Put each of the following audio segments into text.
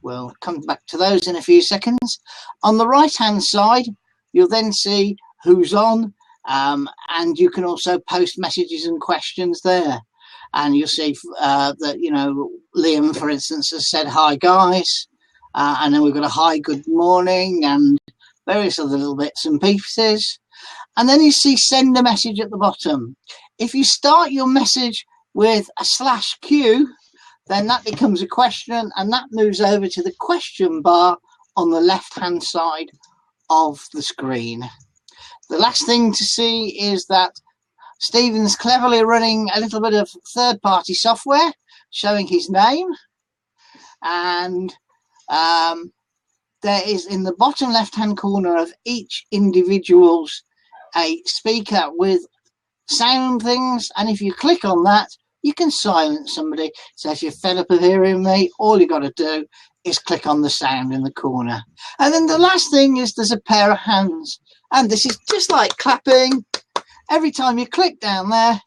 we'll come back to those in a few seconds. On the right-hand side, you'll then see who's on, and you can also post messages and questions there. And you'll see that, you know, Liam, for instance, has said, hi, guys. And then we've got a hi, good morning, and various other little bits and pieces. And then you see send a message at the bottom. If you start your message with a /Q, then that becomes a question, and that moves over to the question bar on the left-hand side of the screen. The last thing to see is that Stephen's cleverly running a little bit of third-party software showing his name, and there is in the bottom left-hand corner of each individual's a speaker with sound things, and if you click on that, you can silence somebody. So if you're fed up of hearing me, all you got to do is click on the sound in the corner. And then the last thing is there's a pair of hands, and this is just like clapping. Every time you click down there,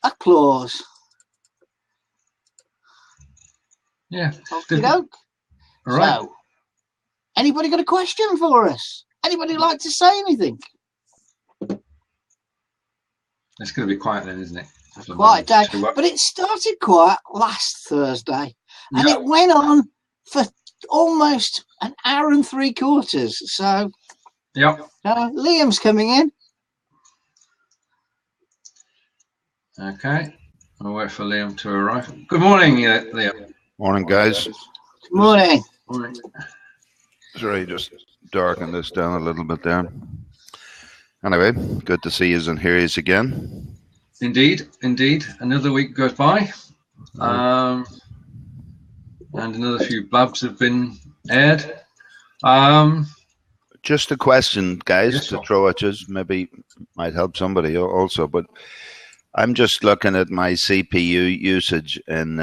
applause. Yeah. Okey-doke. All right. So, anybody got a question for us? Anybody like to say anything? It's going to be quiet then, isn't it? Quiet day. But it started quiet last Thursday, and it went on for almost an hour and 3/4. So, Liam's coming in. Okay. I'll wait for Liam to arrive. Good morning, Liam. Morning, guys. Good morning. Morning. Sorry, just darken this down a little bit there. Anyway, good to see you and hear you again. Indeed, indeed. Another week goes by, and another few blabs have been aired. Just a question, guys, to throw at you, maybe might help somebody also, but I'm just looking at my CPU usage, and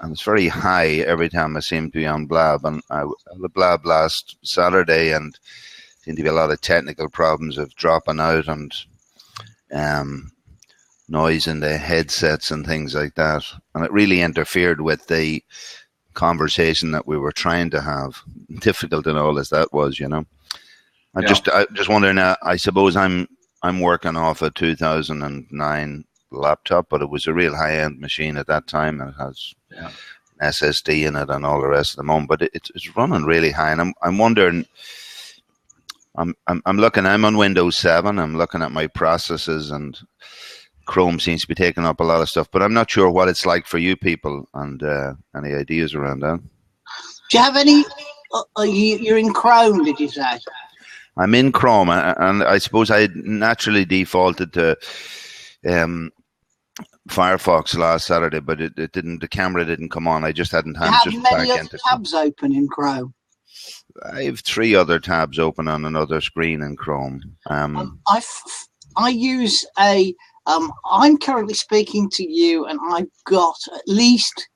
it's very high every time I seem to be on Blab. And I had the Blab last Saturday, and seemed to be a lot of technical problems of dropping out and noise in the headsets and things like that. And it really interfered with the conversation that we were trying to have. Difficult and all as that was, you know. I just wondering. I suppose I'm working off a 2009 laptop, but it was a real high-end machine at that time, and it has an SSD in it and all the rest of the moment. But it's running really high, and I'm wondering. I'm looking. I'm on Windows 7. I'm looking at my processes, and Chrome seems to be taking up a lot of stuff. But I'm not sure what it's like for you people, and any ideas around that. Do you have any? You're in Chrome, did you say? I'm in Chrome, and I suppose I naturally defaulted to Firefox last Saturday, but it didn't. The camera didn't come on. I just hadn't had to many other tabs open in Chrome. I have 3 other tabs open on another screen in Chrome. I use a. I'm currently speaking to you, and I've got at least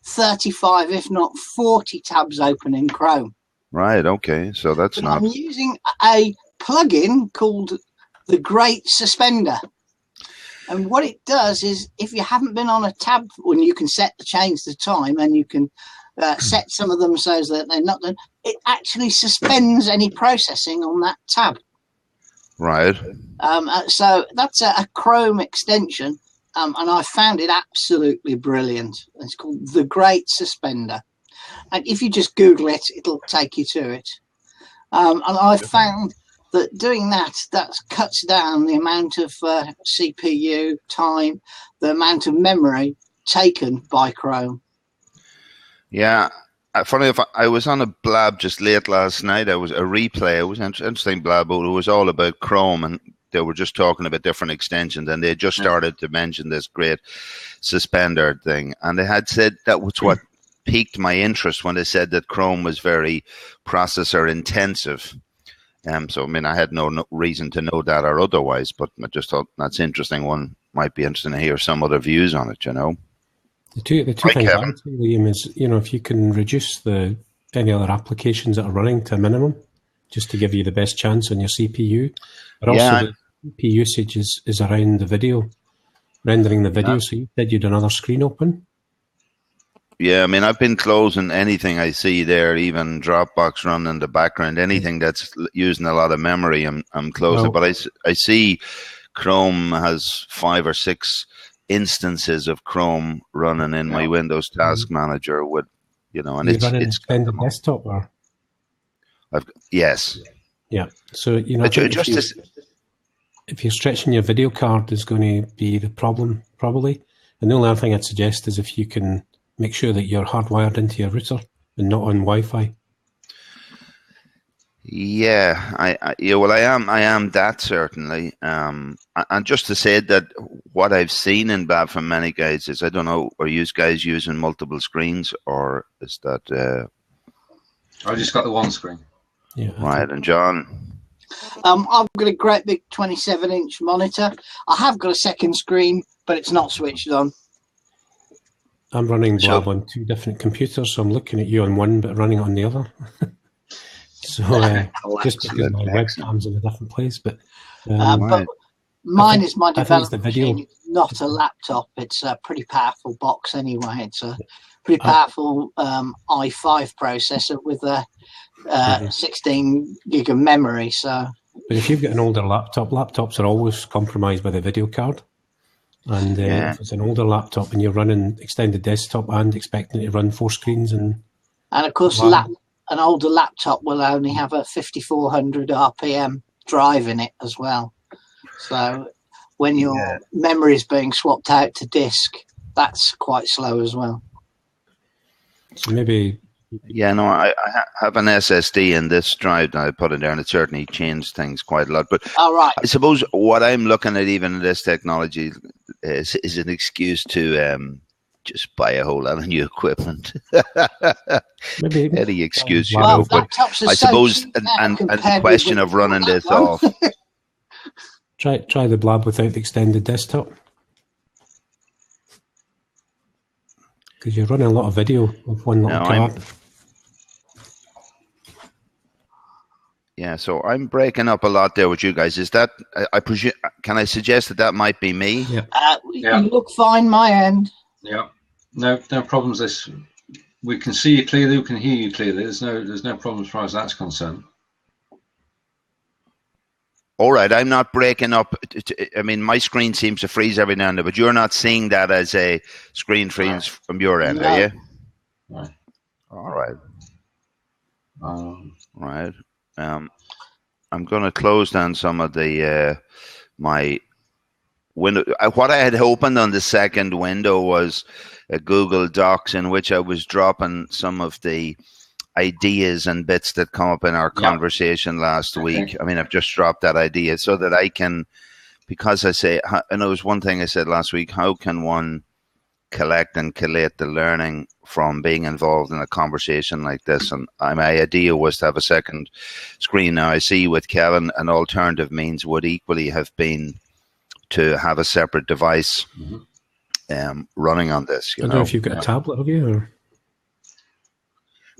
35, if not 40, tabs open in Chrome. Right. Okay. So that's not. I'm using a plugin called the Great Suspender. And what it does is, if you haven't been on a tab, when you can change the time, and you can set some of them so that they're not done, it actually suspends any processing on that tab. Right. So that's a Chrome extension, and I found it absolutely brilliant. It's called the Great Suspender. And if you just Google it, it'll take you to it. And I found that doing that cuts down the amount of CPU time, the amount of memory taken by Chrome. Yeah. Funny enough, I was on a Blab just late last night. It was a replay. It was an interesting Blab, but it was all about Chrome, and they were just talking about different extensions, and they just started to mention this Great Suspender thing. And they had said that was what piqued my interest when they said that Chrome was very processor intensive. So, I mean, I had no reason to know that or otherwise, but I just thought that's interesting. One might be interesting to hear some other views on it, you know. The two things I would say, Liam, is, you know, if you can reduce any other applications that are running to a minimum, just to give you the best chance on your CPU. But also the CPU usage is around the video, rendering the video. So you said you'd another screen open? Yeah, I mean, I've been closing anything I see there, even Dropbox running in the background, anything that's using a lot of memory, I'm closing. Well, But I see Chrome has 5 or 6 instances of Chrome running in my Windows Task Manager with, you know, and you run an it's extended desktop, or yes, yeah. So you know, I think if you're stretching your video card is going to be the problem, probably. And the only other thing I'd suggest is if you can make sure that you're hardwired into your router and not on Wi-Fi. Yeah, I am that certainly. And just to say that what I've seen in Blab from many guys is, I don't know, are you guys using multiple screens, or is that? I just got the one screen. Yeah. Right, and John. I've got a great big 27-inch monitor. I have got a second screen, but it's not switched on. I'm running Blab on 2 different computers, so I'm looking at you on one, but running it on the other. So just because my webcam's in a different place, but mine is my development machine. It's not a laptop. It's a pretty powerful box anyway. It's a pretty powerful i5 processor with a 16 gig of memory. So, but if you've got an older laptop, laptops are always compromised by the video card. And if it's an older laptop and you're running extended desktop and expecting it to run 4 screens, and of course, an older laptop will only have a 5400 RPM drive in it as well. So when your memory is being swapped out to disk, that's quite slow as well. So maybe. Yeah, no, I have an SSD in this drive that I put in there, and it certainly changed things quite a lot. But I suppose what I'm looking at, even in this technology, is an excuse to just buy a whole lot of new equipment. Maybe any excuse, you know. But I suppose, and the question of running this off. Try the Blab without the extended desktop, because you're running a lot of video with one little card. Yeah, so I'm breaking up a lot there with you guys. Is that, I presume, can I suggest that might be me? Yeah. You look fine, my end. Yeah, no problems. We can see you clearly. We can hear you clearly. There's no problem as far as that's concerned. All right, I'm not breaking up. I mean, my screen seems to freeze every now and then, but you're not seeing that as a screen freeze from your end, are you? Right. All right. Right. I'm going to close down some of the my window. What I had opened on the second window was a Google Docs in which I was dropping some of the ideas and bits that come up in our conversation last week. I mean, I've just dropped that idea so that I can, because I say, and it was one thing I said last week, how can one collect and collate the learning from being involved in a conversation like this? And my idea was to have a second screen. Now I see with Kevin, an alternative means would equally have been to have a separate device running on this. I don't know if you've got a tablet, have you? Or?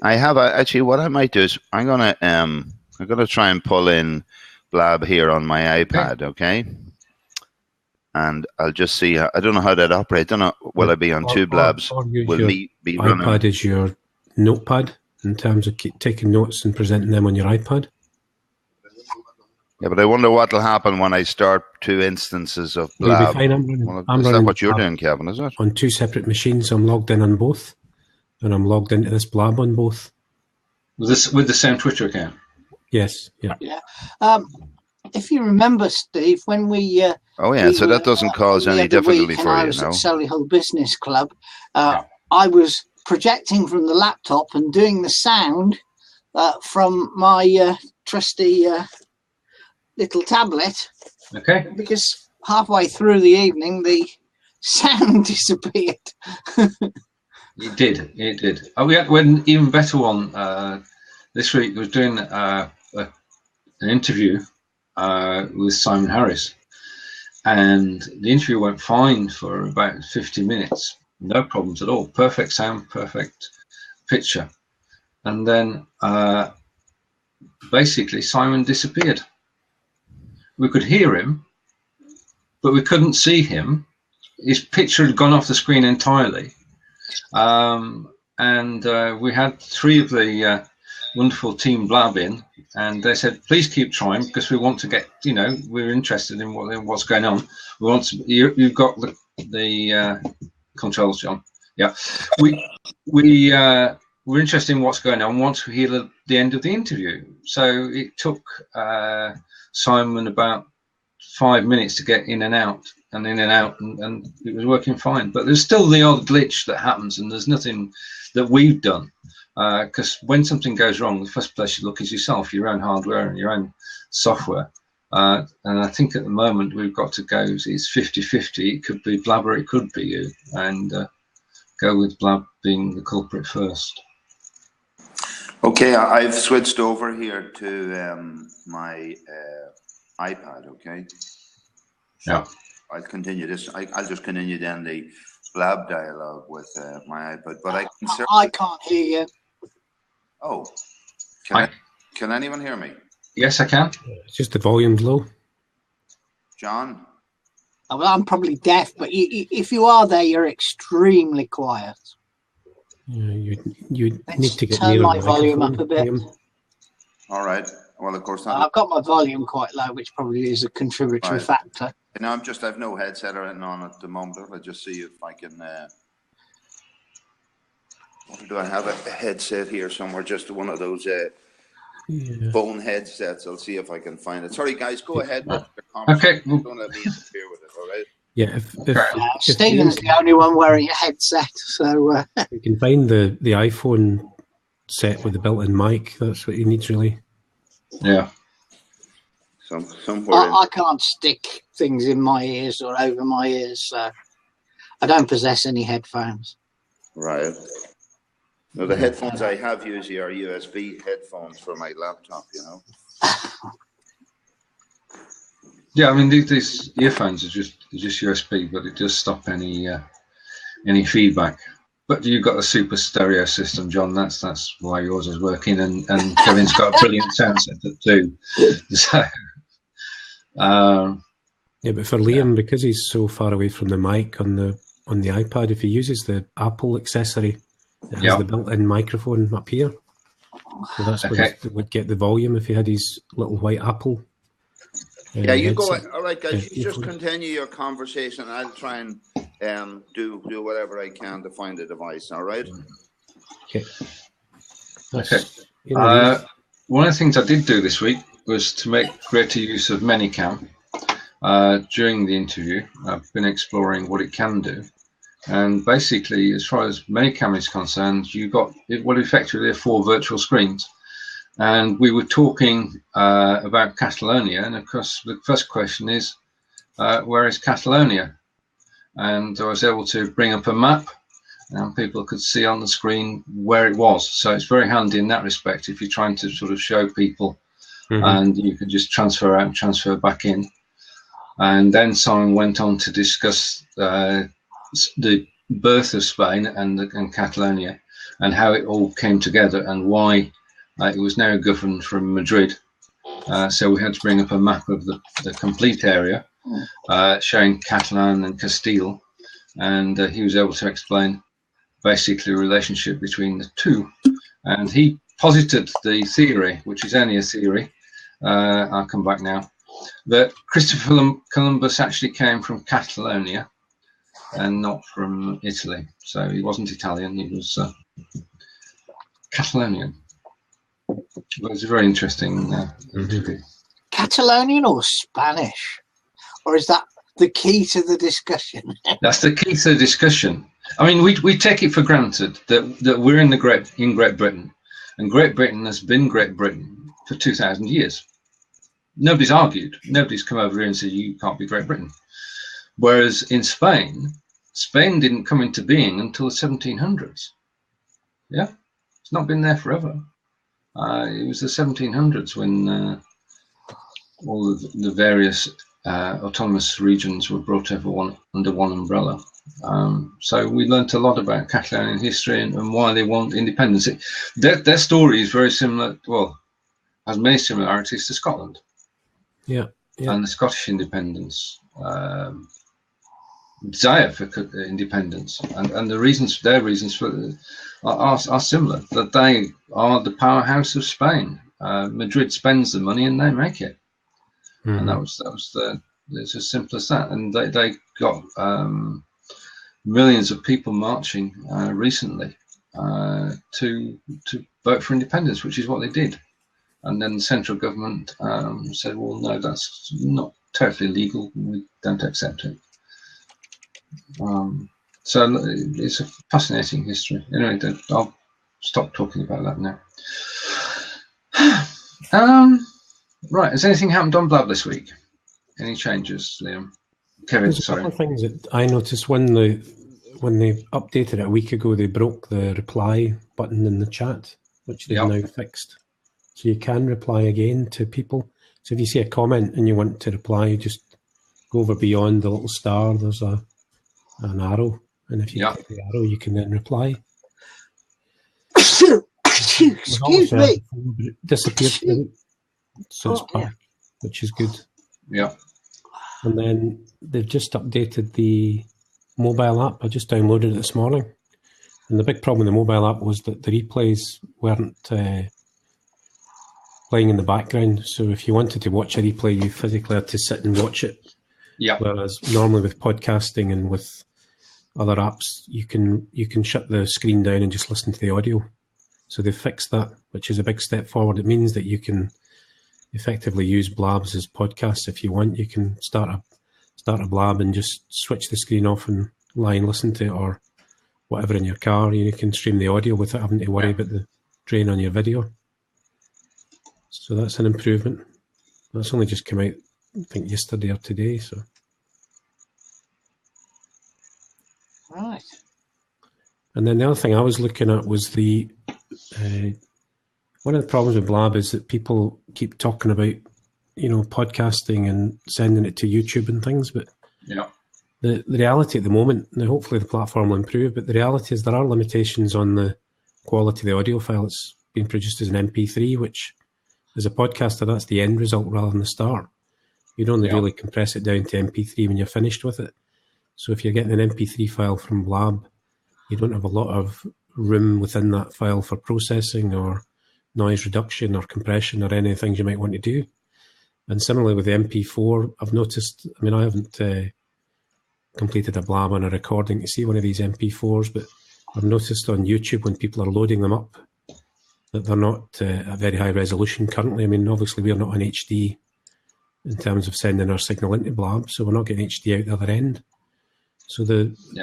I have actually. What I might do is I'm gonna try and pull in Blab here on my iPad, okay? And I'll just see. I don't know how that operates. I don't know. Will I be on 2 Blabs? Will me be running? iPad is your notepad in terms of taking notes and presenting them on your iPad. Yeah, but I wonder what will happen when I start 2 instances of Blab. You'll be fine. I'm running what you're doing, Kevin, is it? On 2 separate machines. I'm logged in on both, and I'm logged into this Blab on both. With the same Twitter account? Yes. Yeah. If you remember, Steve, when we so that doesn't cause any difficulty for you, I was at Solihull Business Club. I was projecting from the laptop and doing the sound from my trusty little tablet. Okay. Because halfway through the evening, the sound disappeared. It did. We had an even better one this week. I was doing an interview with Simon Harris, and the interview went fine for about 50 minutes. No problems at all. Perfect sound, perfect picture. And then basically Simon disappeared. We could hear him, but we couldn't see him. His picture had gone off the screen entirely. And we had 3 of the wonderful team Blab in, and they said, please keep trying, because we want to get, we're interested in what's going on. We want to, you've got the controls, John. Yeah, we're interested in what's going on. Want to hear the end of the interview. So it took Simon about 5 minutes to get in and out, and it was working fine. But there's still the odd glitch that happens, and there's nothing that we've done, because when something goes wrong, the first place you look is yourself, your own hardware and your own software. And I think at the moment we've got to go, it's 50-50. It could be Blab or it could be you, and go with Blab being the culprit first. Okay, I've switched over here to my iPad. Okay. Yeah. I'll continue this. I'll just continue then the Blab dialogue with my iPad, but I can't hear you. Oh, can anyone hear me? Yes, I can. It's just the volume's low. John? Well, I'm probably deaf, but if you are there, you're extremely quiet. Yeah, you need to get turn my volume up a bit. All right. Well, of course not. I've got my volume quite low, which probably is a contributory factor. No, I've no headset or anything on at the moment. I'll just see if I can. Do I have a headset here somewhere? Just one of those phone headsets. I'll see if I can find it. Sorry, guys. Go ahead with your conversation. Okay. Don't let me interfere with it. All right. Yeah. If Stephen's the only one wearing a headset, so you can find the iPhone set with the built-in mic. That's what he needs, really. Yeah. Somewhere. I can't stick things in my ears or over my ears, so I don't possess any headphones. Right. No, the headphones I have usually are USB headphones for my laptop, Yeah, I mean these earphones are just USB, but it does stop any feedback. But you've got a super stereo system, John. That's why yours is working, and Kevin's got a brilliant sound setup too. So, yeah, but for Liam, because he's so far away from the mic on the iPad, if he uses the Apple accessory, it has the built-in microphone up here. So that's where he would get the volume if he had his little white Apple. Yeah, you go. All right, guys, you just continue your conversation, and I'll try and do whatever I can to find the device. All right. Okay. One of the things I did do this week was to make greater use of Manycam. During the interview, I've been exploring what it can do, and basically, as far as Manycam is concerned, you got effectively 4 virtual screens. And we were talking about Catalonia, and of course the first question is, where is Catalonia? And I was able to bring up a map, and people could see on the screen where it was. So it's very handy in that respect if you're trying to sort of show people, and you can just transfer out and transfer back in. And then Simon went on to discuss the birth of Spain and Catalonia, and how it all came together, and why it was now governed from Madrid. So we had to bring up a map of the complete area, showing Catalan and Castile, and he was able to explain basically the relationship between the two. And he posited the theory, which is only a theory, I'll come back now, that Christopher Columbus actually came from Catalonia and not from Italy. So he wasn't Italian, he was Catalonian. Well, it's a very interesting interview. Catalonian or Spanish? Or is that the key to the discussion? That's the key to the discussion. I mean, we take it for granted that we're in Great Britain, and Great Britain has been Great Britain for 2,000 years. Nobody's argued. Nobody's come over here and said you can't be Great Britain. Whereas in Spain didn't come into being until the 1700s. Yeah, it's not been there forever. It was the 1700s when all of the various autonomous regions were brought under one umbrella. So we learnt a lot about Catalonian history and why they want independence. Their story is very similar, well, has many similarities to Scotland. Yeah. And the Scottish independence desire for independence, and their reasons for are similar. That they are the powerhouse of Spain. Madrid spends the money and they make it, and that was it's as simple as that. And they got millions of people marching recently to vote for independence, which is what they did. And then the central government said, well, no, that's not totally legal. We don't accept it. So it's a fascinating history. Anyway, I'll stop talking about that now. Right, has anything happened on Blab this week? Any changes, Liam? Kevin, There's a couple of things that I noticed when they updated it a week ago. They broke the reply button in the chat, which they've now fixed. So you can reply again to people. So if you see a comment and you want to reply, you just go over beyond the little star. There's an arrow, and if you click the arrow, you can then reply. Excuse me. It disappeared, so it's back, which is good. Yeah. And then they've just updated the mobile app. I just downloaded it this morning, and the big problem with the mobile app was that the replays weren't playing in the background. So if you wanted to watch a replay, you physically had to sit and watch it. Yeah. Whereas normally with podcasting and with other apps, you can shut the screen down and just listen to the audio. So they've fixed that, which is a big step forward. It means that you can effectively use Blabs as podcasts if you want. You can start a Blab and just switch the screen off and lie and listen to it, or whatever in your car. You can stream the audio without having to worry about the drain on your video. So that's an improvement. That's only just come out, I think, yesterday or today. So, right. And then the other thing I was looking at was the one of the problems with Blab is that people keep talking about, podcasting and sending it to YouTube and things, but the reality at the moment, now hopefully the platform will improve, but the reality is there are limitations on the quality of the audio file. It's being produced as an MP3, which as a podcaster, that's the end result rather than the start. You'd only really compress it down to MP3 when you're finished with it. So if you're getting an MP3 file from Blab, you don't have a lot of room within that file for processing or noise reduction or compression or any things you might want to do. And similarly with the MP4, I've noticed, I haven't completed a Blab on a recording to see one of these MP4s, but I've noticed on YouTube when people are loading them up that they're not at very high resolution currently. Obviously we're not on HD in terms of sending our signal into Blab, so we're not getting HD out the other end. So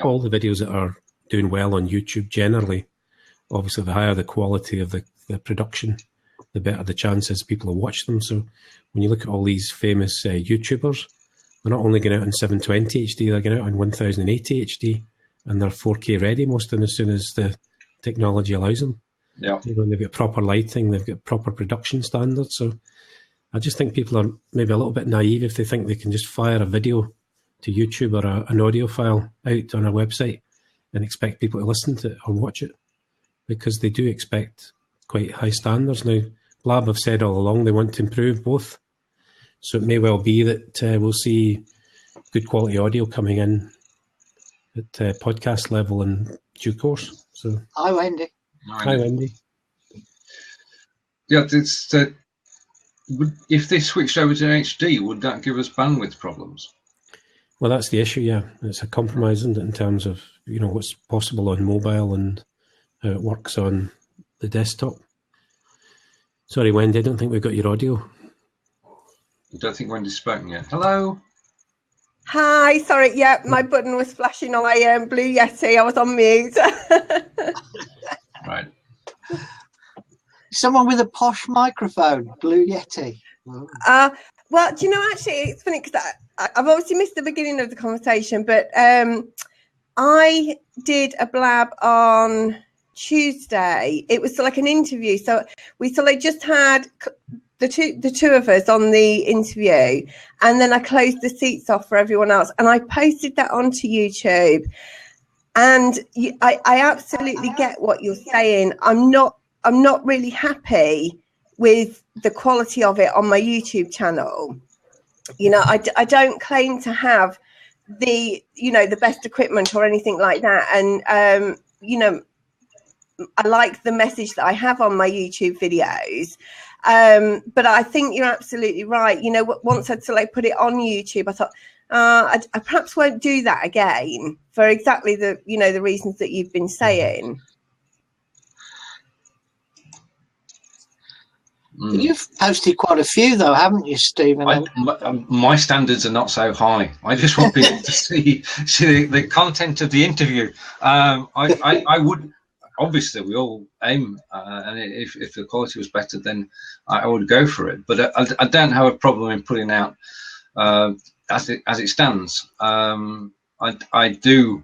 all the videos that are doing well on YouTube generally, obviously the higher the quality of the production, the better the chances people will watch them. So when you look at all these famous YouTubers, they're not only going out in 720 HD, they're going out in 1080 HD, and they're 4K ready most of them as soon as the technology allows them. Yeah. They've got proper lighting, they've got proper production standards. So I just think people are maybe a little bit naive if they think they can just fire a video to YouTube or an audio file out on a website and expect people to listen to it or watch it, because they do expect quite high standards. Now, Blab have said all along they want to improve both. So it may well be that we'll see good quality audio coming in at podcast level in due course. So, Hi, Wendy. Hi, Wendy. Yeah, if they switched over to HD, would that give us bandwidth problems? Well, that's the issue, yeah. It's a compromise, isn't it, in terms of, what's possible on mobile and how it works on the desktop. Sorry, Wendy, I don't think we've got your audio. I don't think Wendy's spoken yet. Hello? Hi, sorry, yeah, my button was flashing on my Blue Yeti. I was on mute. Right. Someone with a posh microphone, Blue Yeti. Well, do you know, actually, it's funny because I've obviously missed the beginning of the conversation, but I did a Blab on Tuesday. It was like an interview. So we just had the two of us on the interview, and then I closed the seats off for everyone else, and I posted that onto YouTube. And I absolutely get what you're saying. I'm not really happy with the quality of it on my YouTube channel. I don't claim to have the best equipment or anything like that. And I like the message that I have on my YouTube videos. But I think you're absolutely right. Once I'd put it on YouTube, I thought, I perhaps won't do that again for exactly the reasons that you've been saying. You've posted quite a few, though, haven't you, Stephen? My standards are not so high. I just want people to see the content of the interview. I would, obviously, we all aim, and if the quality was better, then I would go for it. But I don't have a problem in putting out as it stands. I do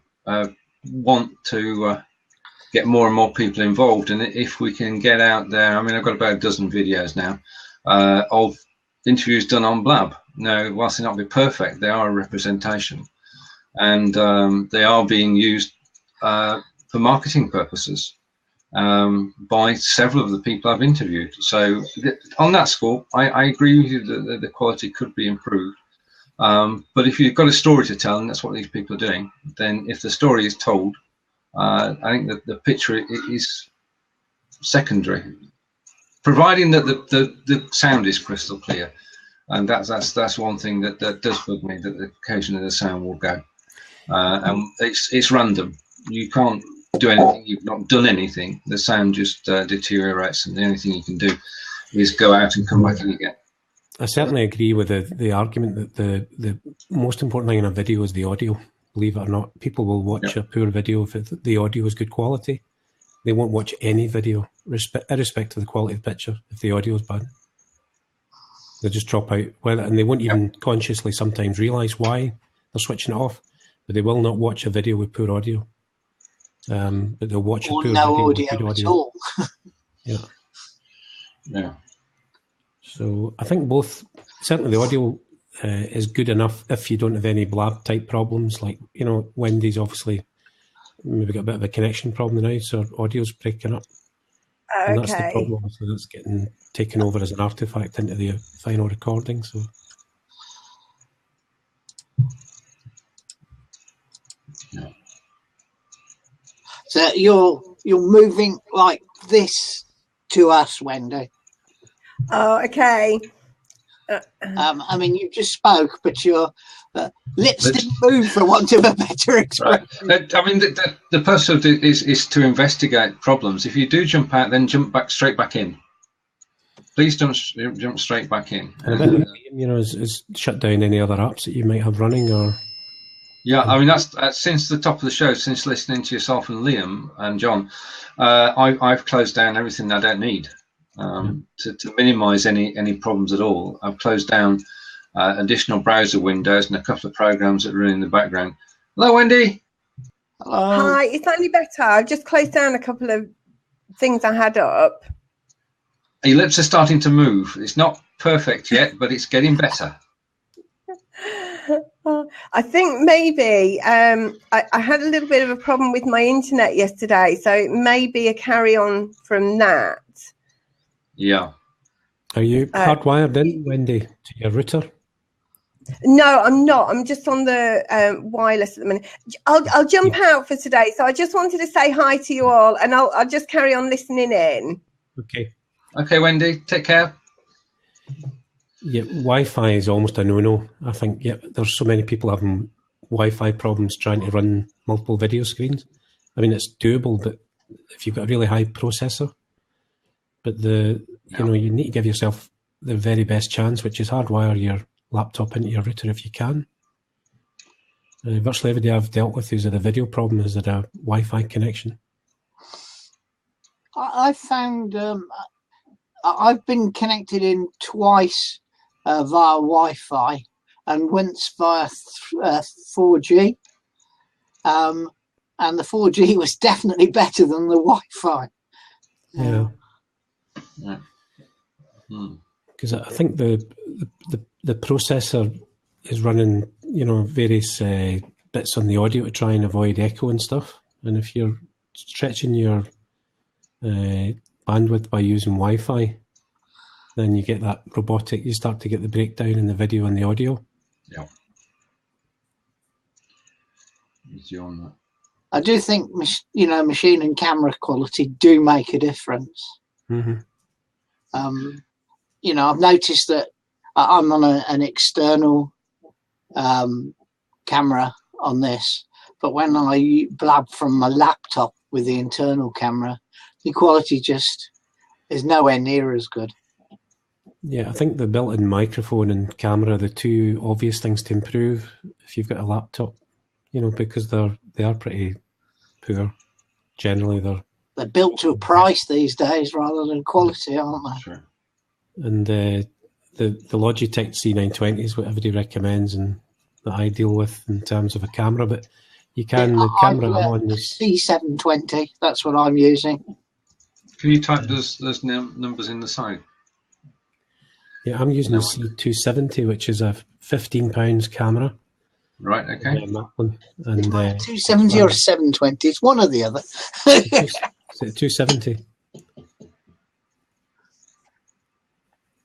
want to get more and more people involved, and if we can get out there, I mean, I've got about a dozen videos now of interviews done on Blab. Now, whilst they not be perfect, they are a representation, and they are being used for marketing purposes by several of the people I've interviewed. So on that score, I agree with you that the quality could be improved. But if you've got a story to tell, and that's what these people are doing, then if the story is told, I think that the picture is secondary, providing that the sound is crystal clear, and that's one thing that does bug me, that occasionally the sound will go, and it's random. You can't do anything. You've not done anything. The sound just deteriorates, and the only thing you can do is go out and come back in again. I certainly agree with the argument that the most important thing in a video is the audio. Believe it or not, people will watch a poor video if the audio is good quality. They won't watch any video, irrespective of the quality of the picture, if the audio is bad. They'll just drop out, and they won't even consciously sometimes realise why they're switching it off. But they will not watch a video with poor audio. But they'll watch a poor video with good audio. At all. Yeah. So I think both, certainly the audio is good enough if you don't have any Blab type problems. Like, Wendy's obviously maybe got a bit of a connection problem now, so audio's breaking up. Okay. And that's the problem. So that's getting taken over as an artifact into the final recording. So. So you're moving like this to us, Wendy. Oh, okay. I mean, you just spoke, but your lips didn't move, for want of a better expression. Right. I mean, the purpose of it is to investigate problems. If you do jump out, then jump straight back in. Please don't jump straight back in. And is shut down any other apps that you might have running, or? Yeah, I mean, that's since the top of the show, since listening to yourself and Liam and John, I've closed down everything I don't need. To minimise any problems at all. I've closed down additional browser windows and a couple of programs that are running in the background. Hello, Wendy. Hello. Hi, is that any better? I've just closed down a couple of things I had up. Your lips are starting to move. It's not perfect yet, but it's getting better. I think maybe I had a little bit of a problem with my internet yesterday, so it may be a carry-on from that. Yeah. Are you hardwired in, Wendy, to your router? No, I'm not. I'm just on the wireless at the minute. I'll jump out for today. So I just wanted to say hi to you all, and I'll just carry on listening in. Okay. Okay, Wendy. Take care. Yeah, Wi-Fi is almost a no-no. I think, there's so many people having Wi-Fi problems trying to run multiple video screens. I mean, it's doable, but if you've got a really high processor, but you need to give yourself the very best chance, which is hardwire your laptop into your router if you can. Virtually every day I've dealt with who's had a video problem has had a Wi-Fi connection. I found I've been connected in twice via Wi-Fi and once via 4G. And the 4G was definitely better than the Wi-Fi. Yeah. Because I think the processor is running, various bits on the audio to try and avoid echo and stuff. And if you're stretching your bandwidth by using Wi-Fi, then you get that robotic. You start to get the breakdown in the video and the audio. Yeah. with you on that. I do think, machine and camera quality do make a difference. Mm-hmm. I've noticed that I'm on an external camera on this, but when I blab from my laptop with the internal camera, the quality just is nowhere near as good. Yeah, I think the built-in microphone and camera are the two obvious things to improve if you've got a laptop, because they are pretty poor. Generally, they're built to a price these days rather than quality, aren't they? Sure. And the Logitech C920 is what everybody recommends and that I deal with in terms of a camera, but the camera I'm on is C720. That's what I'm using. Can you type those numbers in the side? Yeah, I'm using the C270, which is a £15 camera. Right, okay. And 270 or 720, it's one or the other. 270.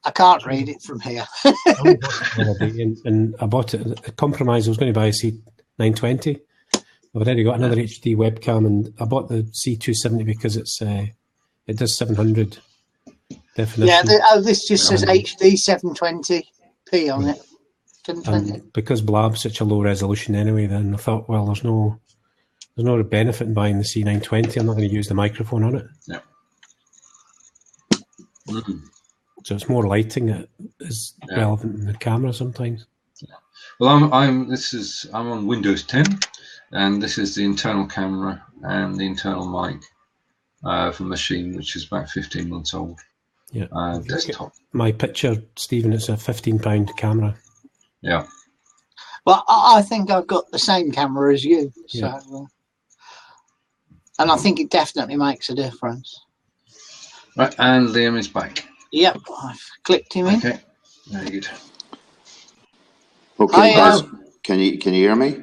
I can't read it from here. and I bought it. A compromise, I was going to buy a C920. I've already got another HD webcam, and I bought the C270 because it does 700 definition. Yeah, this just says HD 720p on it. And because Blab's such a low resolution anyway, then I thought, well, there's no benefit in buying the C920. I'm not going to use the microphone on it. Yeah. Mm-hmm. So it's more lighting that is relevant in the camera sometimes. Yeah. Well, I'm on Windows 10, and this is the internal camera and the internal mic for the machine, which is about 15 months old. Yeah. Desktop. My picture, Stephen, it's a £15 camera. Yeah. Well, I think I've got the same camera as you, so and I think it definitely makes a difference. Right, and Liam is back. Yep, I've clicked him in. Okay, very good. Okay, guys, can you hear me?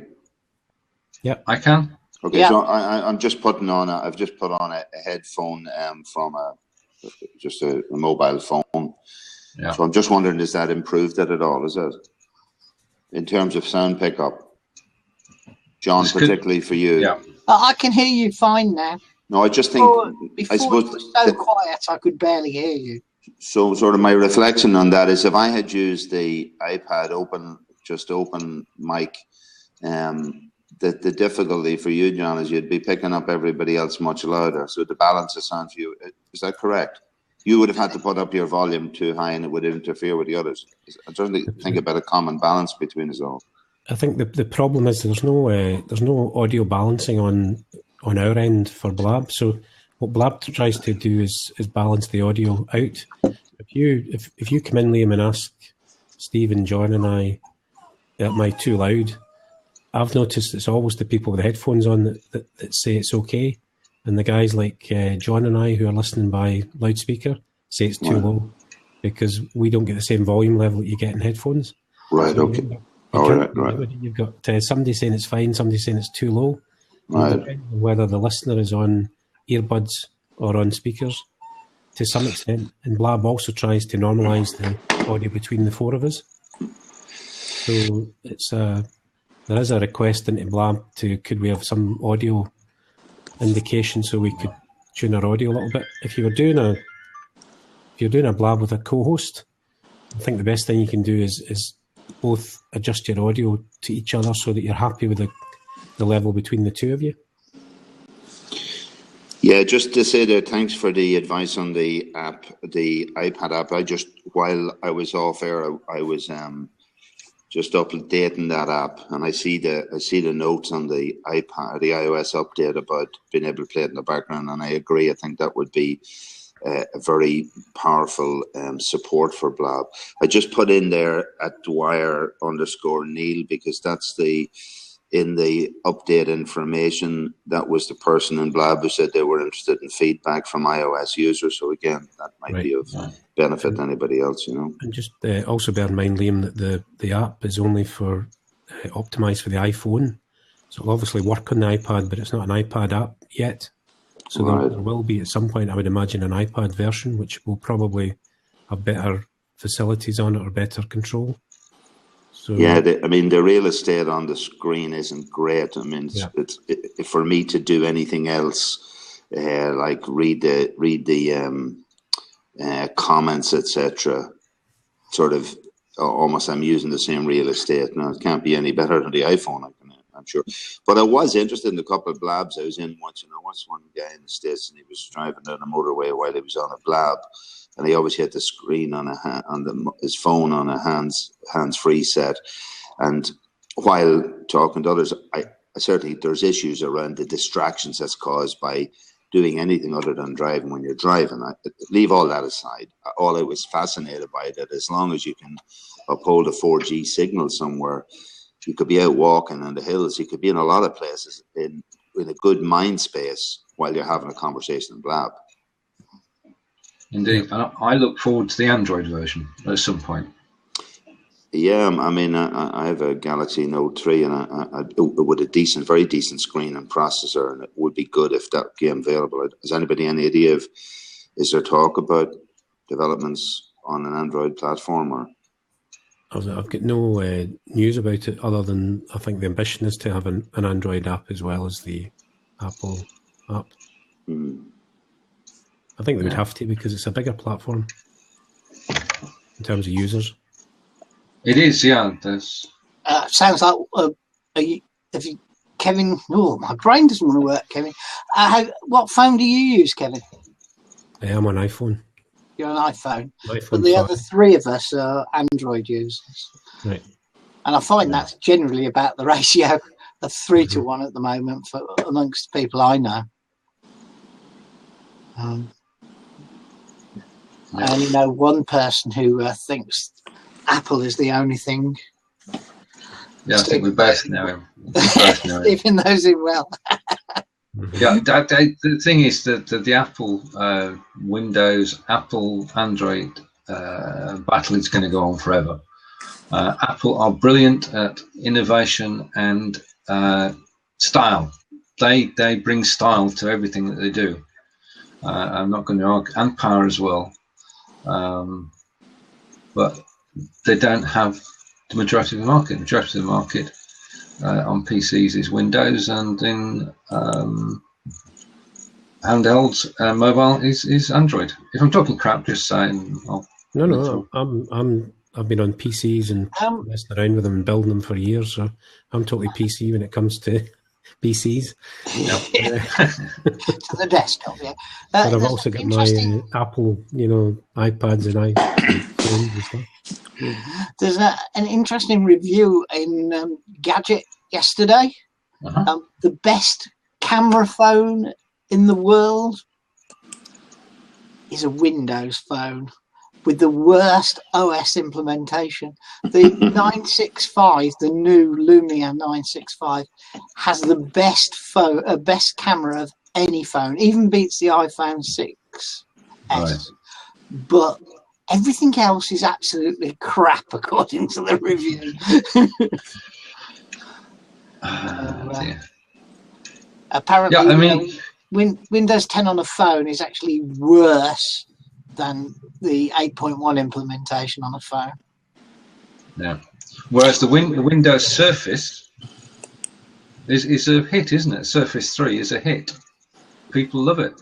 Yeah, I can. Okay, so I'm just putting on. I've just put on a headphone from just a mobile phone. Yeah. So I'm just wondering, is that improved it at all? Is it in terms of sound pickup, John, particularly for you? Yeah, I can hear you fine now. No, I just think before it was so quiet I could barely hear you. So sort of my reflection on that is if I had used the iPad open mic, the difficulty for you, John, is you'd be picking up everybody else much louder. So the balance of sound for you, is that correct? You would have had to put up your volume too high and it would interfere with the others. I certainly think about a common balance between us all. I think the problem is there's no audio balancing on our end for Blab. So what Blab tries to do is balance the audio out. If you come in, Liam, and ask Steve and John and I, am I too loud? I've noticed it's always the people with the headphones on that say it's okay. And the guys like John and I who are listening by loudspeaker say it's too low because we don't get the same volume level that you get in headphones. Right, so okay. Right. You've got somebody saying it's fine, somebody saying it's too low. Right. Depending on whether the listener is on earbuds or on speakers to some extent. And Blab also tries to normalise the audio between the four of us. So there is a request into Blab could we have some audio indication so we could tune our audio a little bit. If you're doing a Blab with a co-host, I think the best thing you can do is both adjust your audio to each other so that you're happy with the level between the two of you. Yeah, just to say that thanks for the advice on the app, the iPad app. While I was off air, I was just updating that app, and I see the notes on the iPad, the iOS update about being able to play it in the background, and I agree. I think that would be a very powerful support for Blab. I just put in there at Dwyer_Neil because that's in the update information, that was the person in Blab who said they were interested in feedback from iOS users. So again, that might be of benefit to anybody else, And just also bear in mind, Liam, that the app is only for optimized for the iPhone. So it'll obviously work on the iPad, but it's not an iPad app yet. So there will be at some point, I would imagine, an iPad version, which will probably have better facilities on it or better control. So yeah, the real estate on the screen isn't great. I mean, it's for me to do anything else, like read the comments, etc. Sort of almost I'm using the same real estate. No, it can't be any better than the iPhone. I'm sure. But I was interested in a couple of blabs I was in once. I watched one guy in the States, and he was driving down the motorway while he was on a blab, and he always had the screen on his phone on a hands-free set. And while talking to others, I certainly there's issues around the distractions that's caused by doing anything other than driving when you're driving. Leave all that aside. All I was fascinated by that as long as you can uphold a 4G signal somewhere, you could be out walking on the hills. You could be in a lot of places in a good mind space while you're having a conversation in Blab. Indeed. I look forward to the Android version at some point. Yeah, I mean, I have a Galaxy Note 3 and with a very decent screen and processor, and it would be good if that became available. Has anybody any idea is there talk about developments on an Android platform? Or I've got no news about it other than I think the ambition is to have an Android app as well as the Apple app. I think they would have to because it's a bigger platform in terms of users. It is, yeah. Sounds like Kevin. Oh, my brain doesn't want to work, Kevin. What phone do you use, Kevin? I'm on iPhone. You're an iPhone. But the other three of us are Android users. Right. And I find that's generally about the ratio of 3 to 1 at the moment amongst people I know. I only know one person who thinks Apple is the only thing. Yeah, I think we both know him. Stephen knows him well. Yeah, the thing is that the Apple Windows, Apple Android battle is going to go on forever. Apple are brilliant at innovation and style. They bring style to everything that they do. I'm not going to argue, and power as well. But they don't have the majority of the market. The majority of the market on PCs is Windows, and in handhelds, mobile is Android. If I'm talking crap, just saying. No. I've been on PCs and messing around with them and building them for years, so I'm totally PC when it comes to PCs. To the desktop, yeah. But I've also got my Apple, iPads and iPhones and stuff. There's an interesting review in Gadget yesterday. The best camera phone in the world is a Windows phone with the worst OS implementation. The 965, the new Lumia 965, has the best camera of any phone. Even beats the iPhone 6S. Right. But everything else is absolutely crap, according to the review. Apparently, Windows 10 on a phone is actually worse than the 8.1 implementation on a phone. Yeah. Whereas the Windows Surface is a hit, isn't it? Surface 3 is a hit. People love it.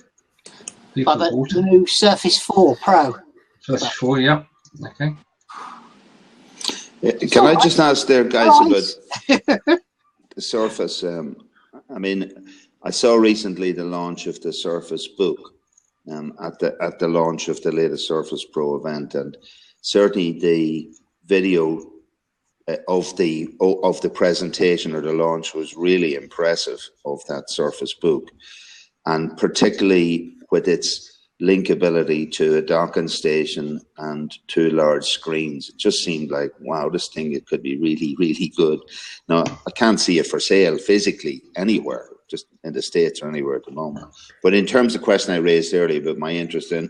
But the new Surface 4 Pro. Surface 4, yeah. Okay. Can I just ask there, guys, about the Surface? I mean, I saw recently the launch of the Surface Book at the launch of the latest Surface Pro event, and certainly the video of the presentation or the launch was really impressive of that Surface Book, and particularly with its linkability to a docking station and 2 large screens. It just seemed like, wow, this thing, it could be really, really good. Now, I can't see it for sale physically anywhere, just in the States or anywhere at the moment. But in terms of the question I raised earlier about my interest in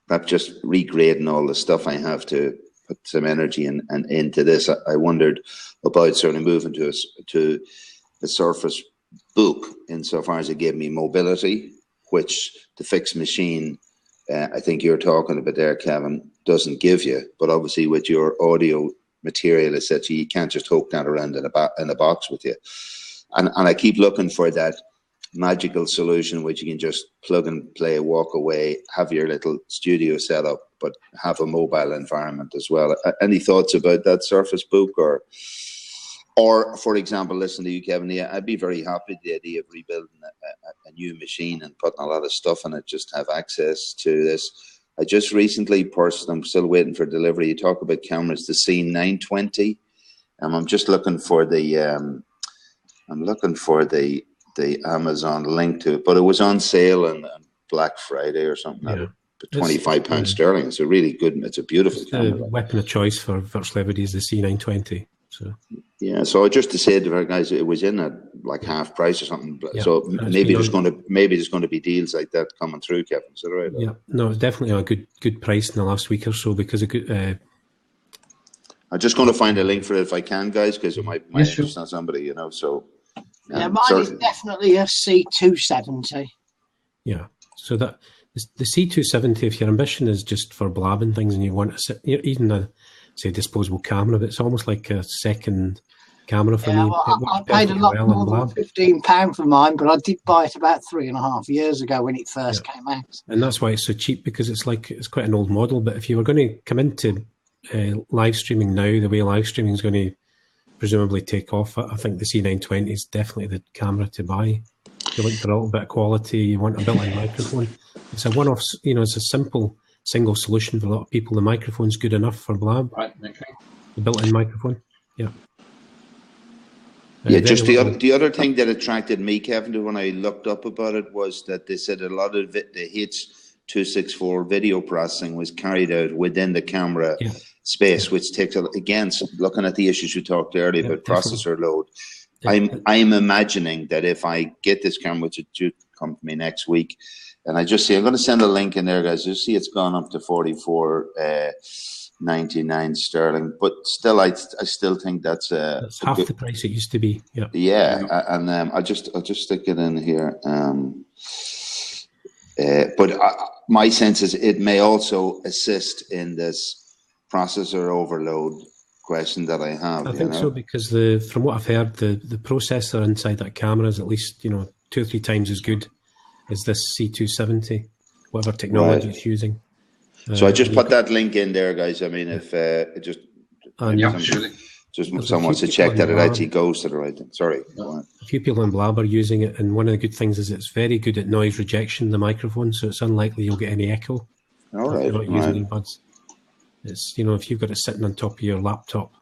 perhaps just regrading all the stuff I have to put some energy into this, I wondered about sort of moving to a Surface Book insofar as it gave me mobility, which the fixed machine, I think you're talking about there, Kevin, doesn't give you. But obviously with your audio material, etc. You can't just hook that around in a box with you. And I keep looking for that magical solution which you can just plug and play, walk away, have your little studio set up, but have a mobile environment as well. Any thoughts about that Surface Book, or for example, listen to you, Kevin? Yeah, I'd be very happy with the idea of rebuilding a new machine and putting a lot of stuff in it, just have access to this. I just recently purchased, I'm still waiting for delivery. You talk about cameras, the C920. I'm just looking for the the Amazon link to it, but it was on sale on Black Friday or something. Yeah. £25 sterling. It's a really good, it's a beautiful camera. The weapon of choice for virtual everybody is the C920. So yeah, so just to say to our guys, it was in at like half price or something. Yeah, so maybe there's going to be deals like that coming through, Kevin. Is that right? Yeah, no, it's definitely a good price in the last week or so, because of good. I'm just going to find a link for it if I can, guys, because it might interest on somebody, you know. So yeah, mine is definitely a C270. Yeah, so that the C270, if your ambition is just for blabbing things and you want to sit, even a say disposable camera, but it's almost like a second camera for me. Well, I paid a lot more than £15 for mine, but I did buy it about 3.5 years ago when it first came out. And that's why it's so cheap, because it's quite an old model. But if you were going to come into live streaming now, the way live streaming is going to presumably take off, I think the C920 is definitely the camera to buy. If you look for a little bit of quality, you want a built-in microphone. It's a one-off, it's a simple single solution for a lot of people. The microphone's good enough for Blab. Right, okay. The built-in microphone, yeah. Yeah, just the other thing that attracted me, Kevin, when I looked up about it, was that they said a lot of the H.264 video processing was carried out within the camera space, which takes, again, looking at the issues we talked earlier about processor load. I'm imagining that if I get this camera, which is due to come to me next week, and I just see, I'm going to send a link in there, guys. You see, it's gone up to $44.99 sterling, but still, I still think that's half the price it used to be. Yeah, yeah, and I'll just stick it in here. But my sense is it may also assist in this processor overload question that I have. I think so, because from what I've heard, the processor inside that camera is at least 2 or 3 times as good as this C270, whatever technology it's using. So I just put that link in there, guys. I mean, if someone wants to check that it actually goes to the right thing. Sorry. A few people on Blab are using it, and one of the good things is it's very good at noise rejection, the microphone, so it's unlikely you'll get any echo. All right. If you're not using earbuds. It's, if you've got it sitting on top of your laptop,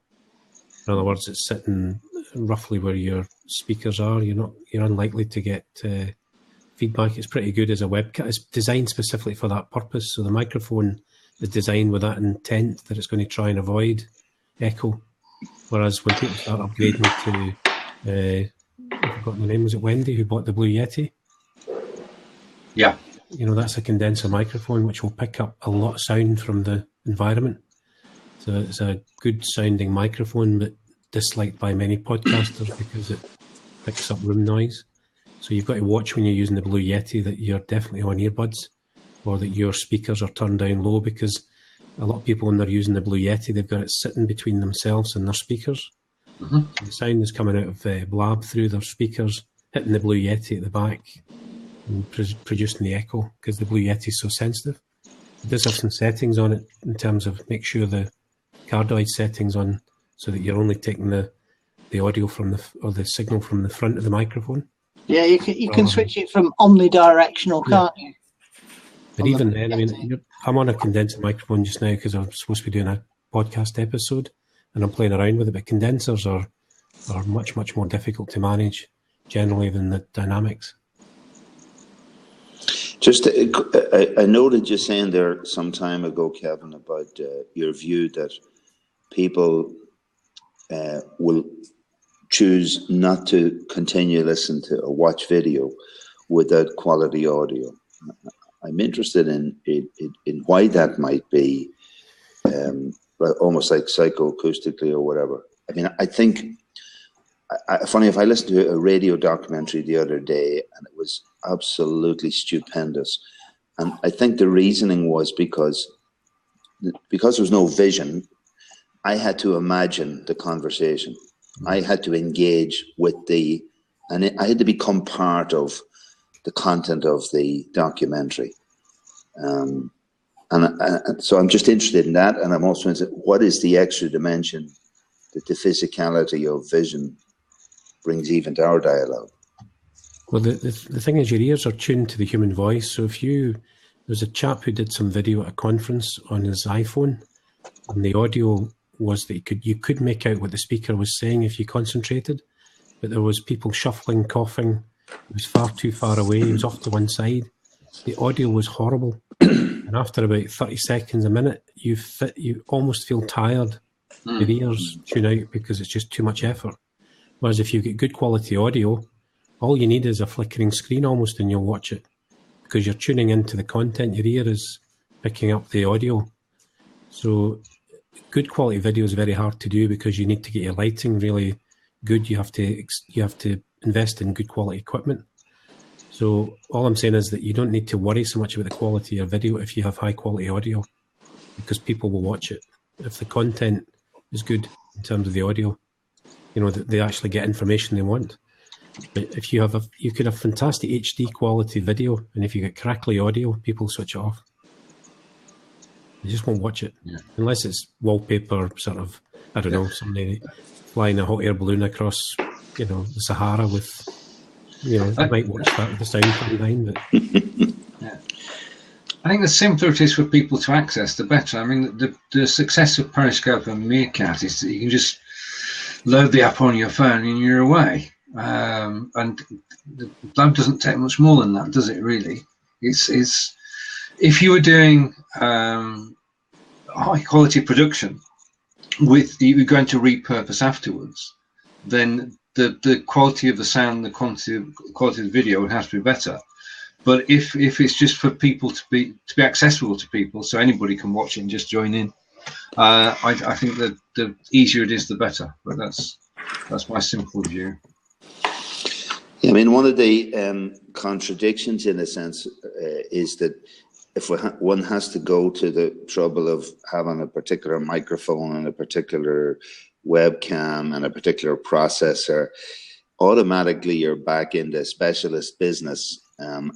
in other words, it's sitting roughly where your speakers are, you're unlikely to get feedback. It's pretty good as a webcam. It's designed specifically for that purpose. So the microphone is designed with that intent that it's going to try and avoid echo. Whereas when people start upgrading to, I've forgotten the name, was it Wendy who bought the Blue Yeti? Yeah. That's a condenser microphone which will pick up a lot of sound from the environment. So it's a good sounding microphone, but disliked by many podcasters because it picks up room noise. So you've got to watch when you're using the Blue Yeti that you're definitely on earbuds, or that your speakers are turned down low, because a lot of people, when they're using the Blue Yeti, they've got it sitting between themselves and their speakers. Mm-hmm. So the sound is coming out of Blab through their speakers, hitting the Blue Yeti at the back and producing the echo, because the Blue Yeti is so sensitive. It does have some settings on it in terms of make sure the cardioid settings on, so that you're only taking the audio or the signal from the front of the microphone. Yeah, you can switch it from omnidirectional, can't you? But even then, I mean, I'm on a condenser microphone just now because I'm supposed to be doing a podcast episode, and I'm playing around with it. But condensers are much, much more difficult to manage generally than the dynamics. Just, I noted you saying there some time ago, Kevin, about your view that people will choose not to continue listen to or watch video without quality audio. I'm interested in why that might be, almost like psychoacoustically or whatever. I mean, I think, funny, if I listened to a radio documentary the other day, and it was absolutely stupendous, and I think the reasoning was because there was no vision, I had to imagine the conversation. I had to engage with I had to become part of the content of the documentary. And so I'm just interested in that. And I'm also interested, what is the extra dimension that the physicality of vision brings even to our dialogue? Well, the thing is, your ears are tuned to the human voice. So there's a chap who did some video at a conference on his iPhone, and the audio was that you could make out what the speaker was saying if you concentrated, but there was people shuffling, coughing. It was far too far away. It was off to one side. The audio was horrible. And after about 30 seconds, a minute, you almost feel tired. Your ears tune out because it's just too much effort. Whereas if you get good quality audio, all you need is a flickering screen almost and you'll watch it, because you're tuning into the content. Your ear is picking up the audio. So good quality video is very hard to do because you need to get your lighting really good. You have to invest in good quality equipment. So all I'm saying is that you don't need to worry so much about the quality of video if you have high quality audio, because people will watch it. If the content is good in terms of the audio, they actually get information they want. But if you could have fantastic HD quality video, and if you get crackly audio, people switch it off. They just won't watch it, unless it's wallpaper sort of, I don't know, somebody flying a hot air balloon across, the Sahara with, I might watch that with the sound coming behind it. I think the simpler it is for people to access, the better. I mean, the success of Periscope and Meerkat is that you can just load the app on your phone and you're away. And the Blab doesn't take much more than that, does it? Really, it's if you were doing high quality production with you were going to repurpose afterwards, then the quality of the sound, the quality of the video would have to be better. But if it's just for people to be accessible to people, so anybody can watch it and just join in, I think that the easier it is, the better. But that's my simple view. Yeah, I mean, one of the contradictions, in a sense, is that if one has to go to the trouble of having a particular microphone and a particular webcam and a particular processor, automatically you're back into specialist business,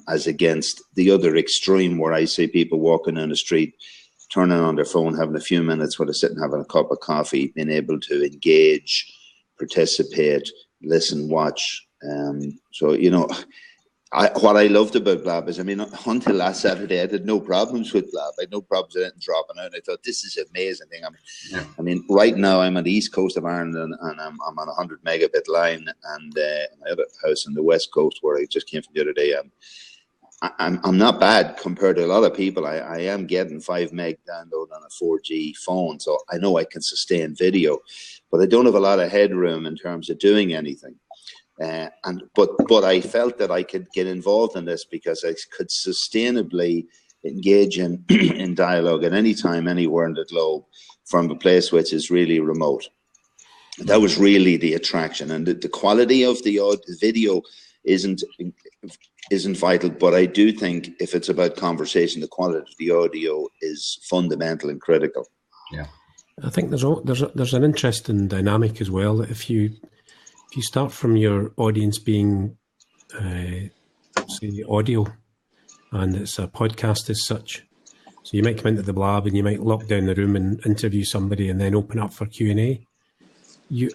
as against the other extreme, where I see people walking down the street, turning on their phone, having a few minutes while they're sitting having a cup of coffee, being able to engage, participate, listen, watch. So, what I loved about Blab is, until last Saturday, I had no problems with Blab. I had no problems with it dropping out. I thought, this is an amazing thing. Right now I'm on the east coast of Ireland and I'm on a 100 megabit line, and my other house on the west coast, where I just came from the other day, I'm not bad compared to a lot of people. I am getting 5 meg download on a 4G phone, so I know I can sustain video, but I don't have a lot of headroom in terms of doing anything. But I felt that I could get involved in this because I could sustainably engage in dialogue at any time, anywhere in the globe, from a place which is really remote. That was really the attraction, and the quality of the video isn't vital, but I do think if it's about conversation, the quality of the audio is fundamental and critical. Yeah, I think there's an interesting dynamic as well. That if you start from your audience being, say, audio, and it's a podcast as such, so you might come into the Blab and you might lock down the room and interview somebody and then open up for Q&A.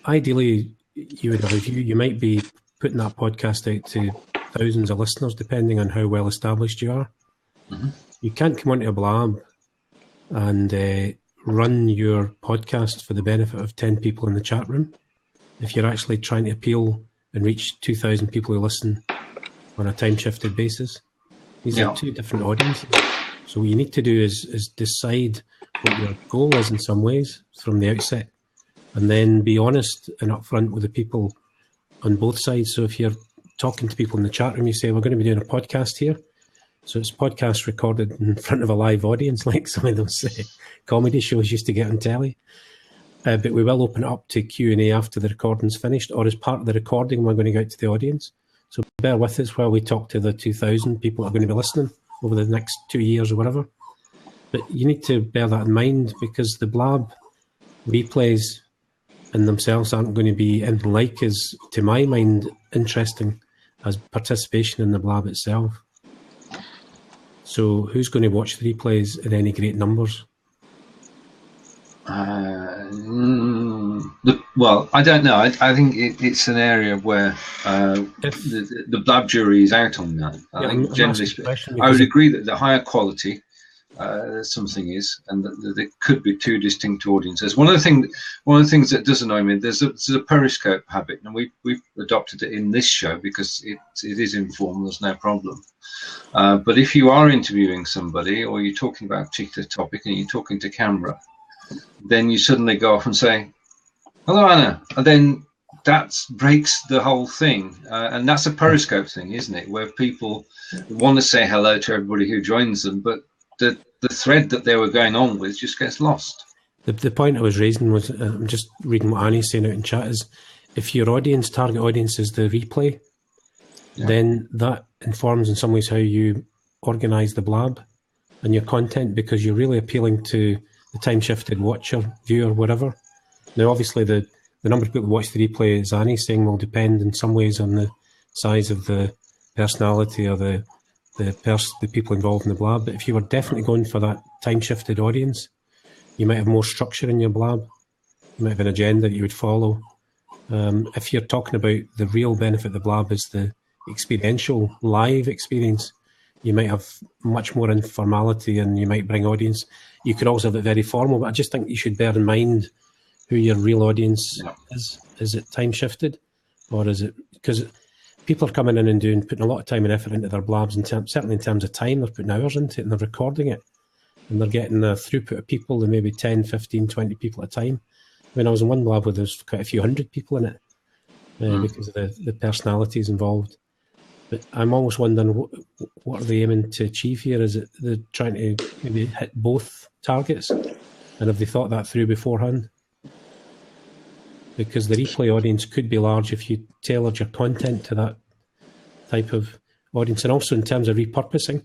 Ideally, you would have a view. You might be putting that podcast out to thousands of listeners, depending on how well established you are. Mm-hmm. You can't come onto a Blab and run your podcast for the benefit of 10 people in the chat room if you're actually trying to appeal and reach 2,000 people who listen on a time-shifted basis. These are two different audiences. So what you need to do is decide what your goal is in some ways from the outset, and then be honest and upfront with the people on both sides. So if you're talking to people in the chat room, you say, we're going to be doing a podcast here. So it's podcast recorded in front of a live audience, like some of those comedy shows used to get on telly. But we will open it up to Q&A after the recording's finished, or as part of the recording, we're going to go out to the audience. So bear with us while we talk to the 2,000 people that are going to be listening over the next 2 years or whatever. But you need to bear that in mind, because the Blab replays in themselves aren't going to be anything like as, to my mind, interesting as participation in the Blab itself. So who's going to watch the replays in any great numbers? Well, I don't know. I think it's an area where the Blab jury is out on that. I think generally, I would agree that the higher quality something is, and that there could be two distinct audiences. One of the things that does annoy me, there's a periscope habit, and we've adopted it in this show because it is informal. There's no problem. But if you are interviewing somebody, or you're talking about a particular topic, and you're talking to camera, then you suddenly go off and say, "Hello, Anna," and then that breaks the whole thing. And that's a periscope thing, isn't it? Where people want to say hello to everybody who joins them, but the thread that they were going on with just gets lost. The point I was raising was, I'm just reading what Annie's saying out in chat, is if your target audience is the replay, then that informs in some ways how you organise the Blab and your content, because you're really appealing to the time-shifted watcher, viewer, whatever. Now, obviously, the number of people who watch the replay, as Annie's saying, will depend in some ways on the size of the personality or the people involved in the Blab. But if you were definitely going for that time-shifted audience, you might have more structure in your Blab. You might have an agenda that you would follow. If you're talking about the real benefit of the Blab is the experiential live experience, you might have much more informality and you might bring audience. You could also have it very formal, but I just think you should bear in mind who your real audience is. Is it time-shifted, or is it... Because people are coming in and putting a lot of time and effort into their Blabs, certainly in terms of time, they're putting hours into it and they're recording it. And they're getting a throughput of people, and maybe 10, 15, 20 people at a time. When I was in one Blab where there's quite a few hundred people in it, because of the personalities involved. But I'm almost wondering, what are they aiming to achieve here? Is it they're trying to maybe hit both targets? And have they thought that through beforehand? Because the replay audience could be large if you tailored your content to that type of audience. And also in terms of repurposing,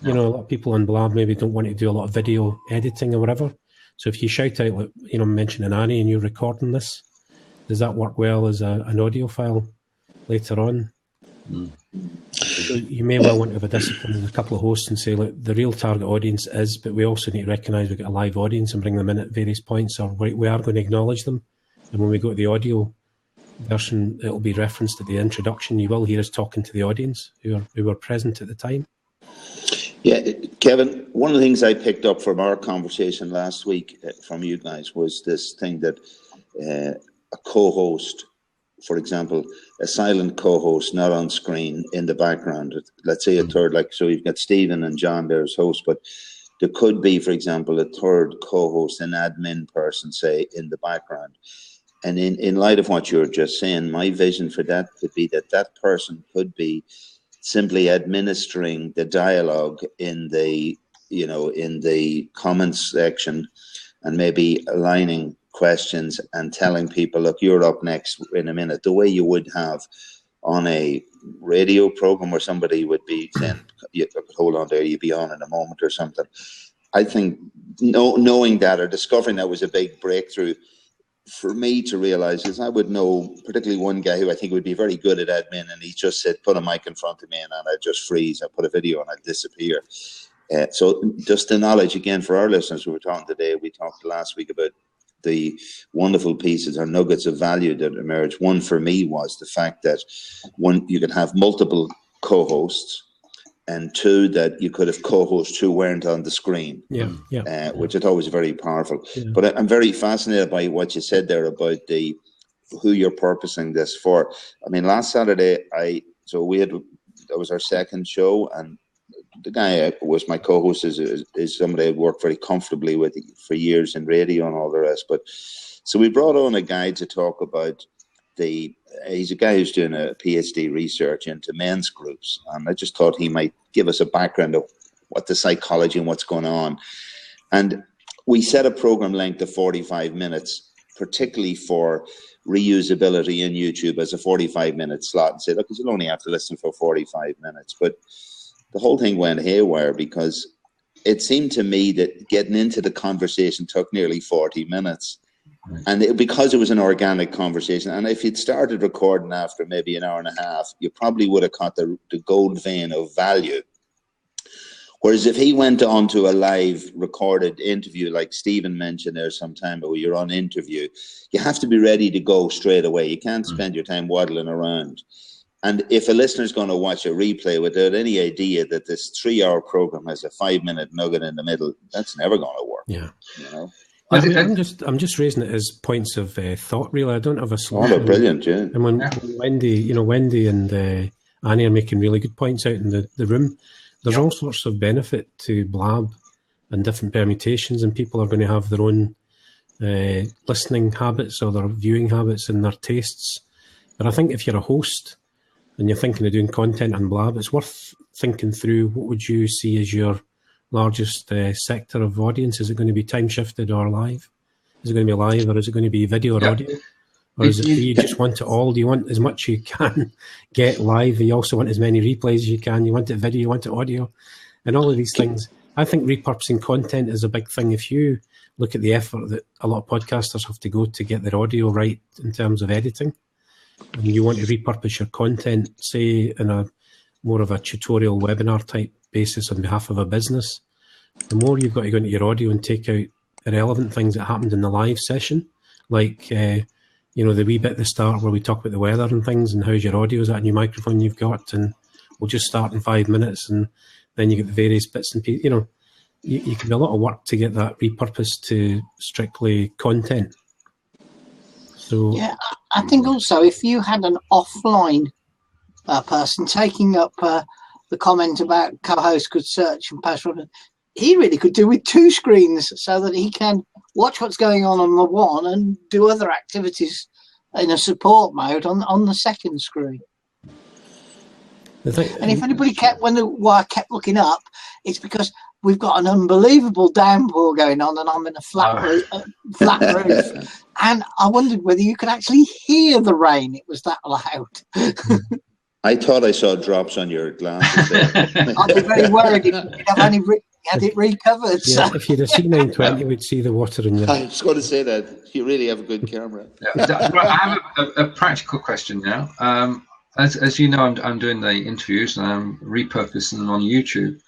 you know, a lot of people on Blab maybe don't want to do a lot of video editing or whatever. So if you shout out, like, you know, mentioning Annie and you're recording this, does that work well as an audio file later on? So you may well want to have a discipline and a couple of hosts and say, look, the real target audience is, but we also need to recognise we've got a live audience and bring them in at various points, or we are going to acknowledge them. And when we go to the audio version, it'll be referenced at the introduction. You will hear us talking to the audience who were present at the time. Yeah, Kevin, one of the things I picked up from our conversation last week from you guys was this thing that a co-host, for example, a silent co-host, not on screen, in the background, let's say a third, like, so you've got Stephen and John there as hosts, but there could be, for example, a third co-host, an admin person, say, in the background. And in light of what you're just saying, my vision for that could be that person could be simply administering the dialogue in the comments section, and maybe aligning questions and telling people, look, you're up next in a minute, the way you would have on a radio program where somebody would be saying, hold on there, you'll be on in a moment or something. I think knowing that, or discovering that, was a big breakthrough for me to realize. Is I would know particularly one guy who I think would be very good at admin, and he just said, put a mic in front of me and I'd just freeze. I put a video and I'd disappear. So just the knowledge, again, for our listeners who were talking today, we talked last week about the wonderful pieces or nuggets of value that emerged. One for me was the fact that, one, you could have multiple co-hosts, and two, that you could have co-hosts who weren't on the screen, which I thought was very powerful. Yeah. But I'm very fascinated by what you said there about who you're purposing this for. I mean, last Saturday, that was our second show, and the guy who was my co-host is somebody I've worked very comfortably with for years in radio and all the rest. But so we brought on a guy to talk about he's a guy who's doing a PhD research into men's groups, and I just thought he might give us a background of what the psychology and what's going on. And we set a program length of 45 minutes, particularly for reusability in YouTube, as a 45-minute slot, and said, look, you'll only have to listen for 45 minutes. But the whole thing went haywire, because it seemed to me that getting into the conversation took nearly 40 minutes. Right. And because it was an organic conversation, and if you'd started recording after maybe an hour and a half, you probably would have caught the gold vein of value. Whereas if he went on to a live recorded interview, like Stephen mentioned there some time ago, you're on interview, you have to be ready to go straight away. You can't spend your time waddling around. And if a listener's going to watch a replay without any idea that this 3-hour program has a 5-minute nugget in the middle, that's never going to work. Yeah. You know? I'm just raising it as points of thought. Really, I don't have a solution. Oh, brilliant! Yeah. And when Wendy and Annie are making really good points out in the room, there's all sorts of benefit to Blab and different permutations, and people are going to have their own listening habits or their viewing habits and their tastes. But I think if you're a host and you're thinking of doing content on Blab, it's worth thinking through what would you see as your largest sector of audience. Is it going to be time shifted or live? Is it going to be live, or is it going to be video or audio? Or is it you just want it all? Do you want as much you can get live? You also want as many replays as you can. You want it video, you want it audio, and all of these things. I think repurposing content is a big thing. If you look at the effort that a lot of podcasters have to go to get their audio right in terms of editing, and you want to repurpose your content, say in a more of a tutorial webinar type basis on behalf of a business, the more you've got to go into your audio and take out irrelevant things that happened in the live session, like the wee bit at the start where we talk about the weather and things, and how's your audio, is that a new microphone you've got, and we'll just start in 5 minutes, and then you get the various bits and pieces. You can be a lot of work to get that repurposed to strictly content. So yeah, I think also if you had an offline person taking up the comment about co-host could search and post, he really could do with 2 screens so that he can watch what's going on the one and do other activities in a support mode on the second screen. And if anybody kept wondering why I kept looking up, it's because we've got an unbelievable downpour going on, and I'm in a flat roof. And I wondered whether you could actually hear the rain. It was that loud. I thought I saw drops on your glasses there. I'd be very worried if you'd have only had it recovered. Yeah, so. If you'd have seen 920, we'd see the water in your... I was going to say that. You really have a good camera. Yeah. I have a practical question now. As you know, I'm doing the interviews and I'm repurposing them on YouTube.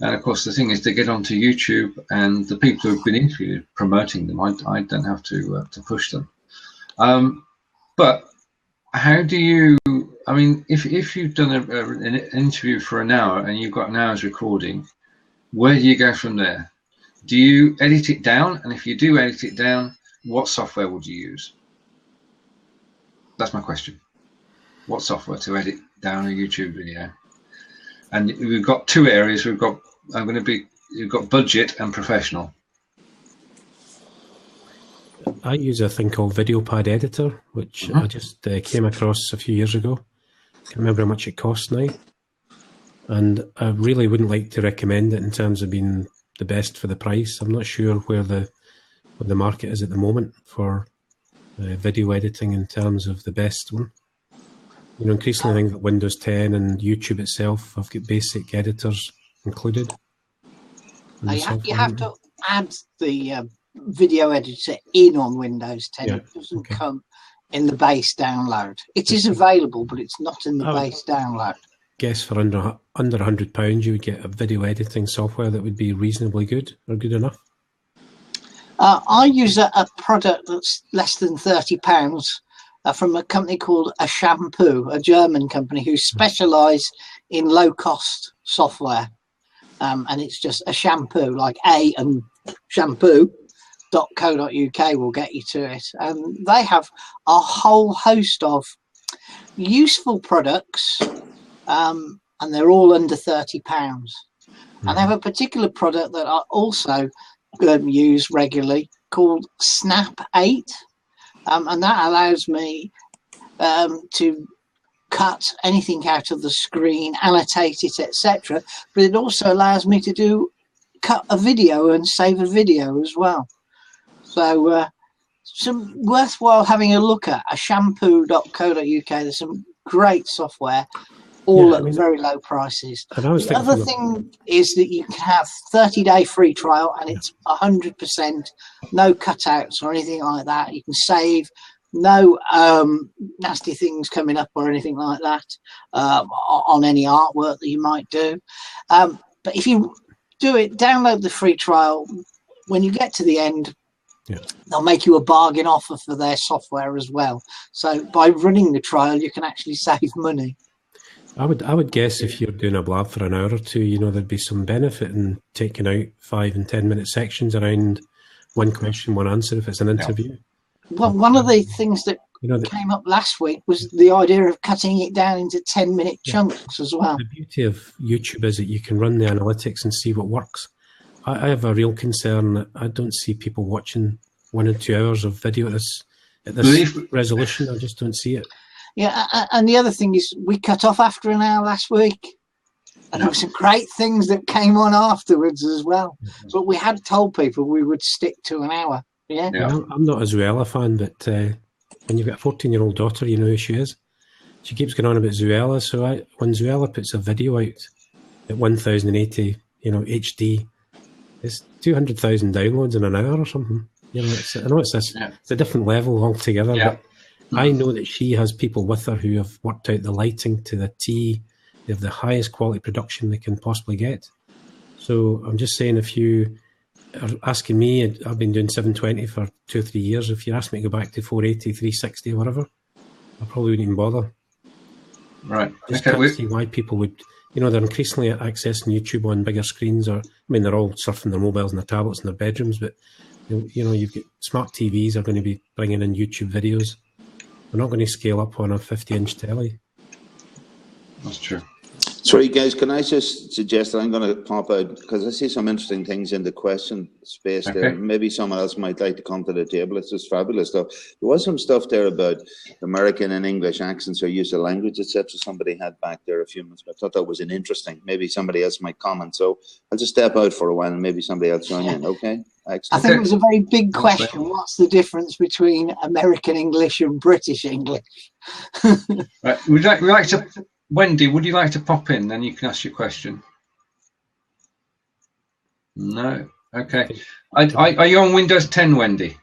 And of course, the thing is to get onto YouTube, and the people who've been interviewed, promoting them, I don't have to push them. But how do you... I mean, if you've done an interview for an hour and you've got an hour's recording, where do you go from there? Do you edit it down? And if you do edit it down, what software would you use? That's my question. What software to edit down a YouTube video? And we've got 2 areas. You've got budget and professional. I use a thing called VideoPad Editor, which I just came across a few years ago. Can't remember how much it costs now. And I really wouldn't like to recommend it in terms of being the best for the price. I'm not sure where the market is at the moment for video editing in terms of the best one. Increasingly things like Windows 10 and YouTube itself have got basic editors included. You have to add the video editor in on Windows 10. Yeah. It doesn't come in the base download. It is available, but it's not in the base download. Guess for under £100 you would get a video editing software that would be reasonably good or good enough. I use a product that's less than £30 from a company called A Shampoo, a German company who specialise in low-cost software. And it's just a shampoo, like A and shampoo.co.uk will get you to it. And they have a whole host of useful products, and they're all under £30. And they have a particular product that I also use regularly called Snap 8. And that allows me to cut anything out of the screen, annotate it, etc. But it also allows me to cut a video and save a video as well. So some worthwhile having a look at, a shampoo.co.uk. There's some great software. all at very low prices. And I was the other thing is that you can have 30-day free trial, and it's 100%, no cutouts or anything like that. You can save, no nasty things coming up or anything like that on any artwork that you might do. But if you do it, download the free trial. When you get to the end, they'll make you a bargain offer for their software as well. So by running the trial, you can actually save money. I would guess if you're doing a blab for an hour or two, you know, there'd be some benefit in taking out 5 and 10 minute sections around one question, one answer if it's an interview. Well, one of the things that came up last week was the idea of cutting it down into 10-minute chunks as well. The beauty of YouTube is that you can run the analytics and see what works. I have a real concern that I don't see people watching 1 and 2 hours of video at this resolution. I just don't see it. Yeah, and the other thing is we cut off after an hour last week, and there were some great things that came on afterwards as well. But we had told people we would stick to an hour. Yeah. Well, I'm not a Zoella fan, but when you've got a 14-year-old daughter, you know who she is. She keeps going on about Zoella. So when Zoella puts a video out at 1080, HD, it's 200,000 downloads in an hour or something. I know it's a different level altogether, but I know that she has people with her who have worked out the lighting to the T. They have the highest quality production they can possibly get. So I'm just saying, if you are asking me, I've been doing 720 for 2 or 3 years. If you ask me to go back to 480, 360, whatever, I probably wouldn't even bother. Right. Just can't see why people would. They're increasingly accessing YouTube on bigger screens, they're all surfing their mobiles and their tablets in their bedrooms, but you've got smart TVs are going to be bringing in YouTube videos. We're not going to scale up on a 50-inch telly. That's true. Sorry, guys, can I just suggest that I'm going to pop out, because I see some interesting things in the question space there. Maybe someone else might like to come to the table. It's just fabulous stuff. There was some stuff there about American and English accents or use of language, etc. Somebody had back there a few months ago. I thought that was interesting. Maybe somebody else might comment. So I'll just step out for a while and maybe somebody else join in. Okay? Excellent. I think it was a very big question. What's the difference between American English and British English? Right. We'd like to... Wendy, would you like to pop in? Then you can ask your question. No? Okay. Are you on Windows 10, Wendy?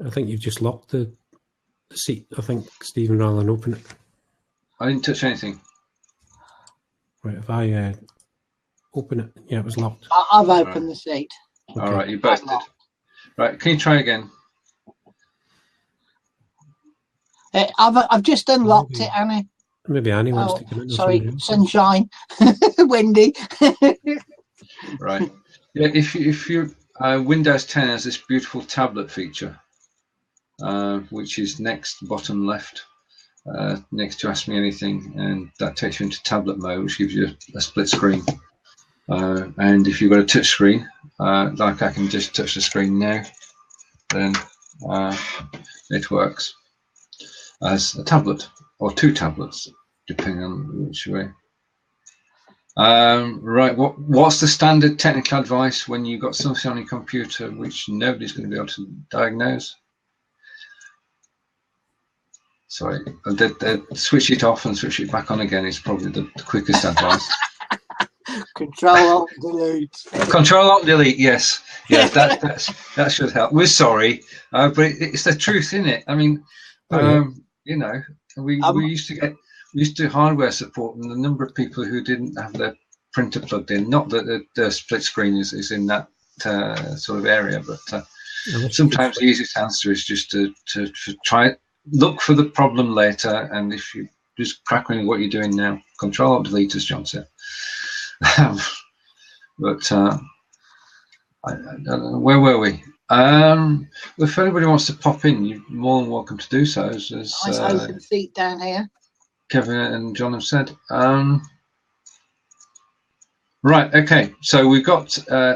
I think you've just locked the seat. I think, Stephen, rather than open it. I didn't touch anything. Right, if I open it, yeah, it was locked. I've opened the seat. Okay. All right, you both did. Right, can you try again? I've just unlocked it, Annie. Maybe Annie wants to come in. Sorry, sunshine, Wendy. Right. Yeah, if you Windows 10 has this beautiful tablet feature, which is next bottom left, next to Ask Me Anything, and that takes you into tablet mode, which gives you a split screen. And if you've got a touch screen, like I can just touch the screen now, then it works as a tablet or 2 tablets, depending on which way. Right, what's the standard technical advice when you've got something on your computer which nobody's going to be able to diagnose? Sorry, switch it off and switch it back on again is probably the quickest advice. Control-Alt-Delete. Control-Alt-Delete, yes. Yes, that should help. We're sorry, but it's the truth, isn't it? I mean, you know, we used to do hardware support, and the number of people who didn't have their printer plugged in, not that the split screen is in that sort of area, but sometimes the easiest answer is just to try it, look for the problem later, and if you just crack on what you're doing now, Control-Alt-Delete, as John said. But I don't know, where were we? If anybody wants to pop in, you're more than welcome to do so. As nice open seat down here. Kevin and John have said. Right, okay. So we've got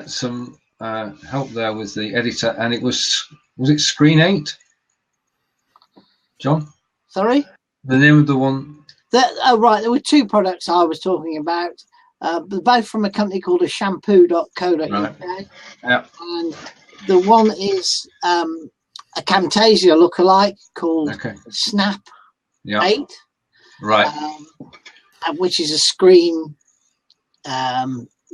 some help there with the editor, and it was it Screen 8? John? Sorry? The name of the one? Right, there were 2 products I was talking about. Both from a company called shampoo.co.uk. Right. Yeah. And the one is a Camtasia lookalike called Snap. 8. Right. Which is a screen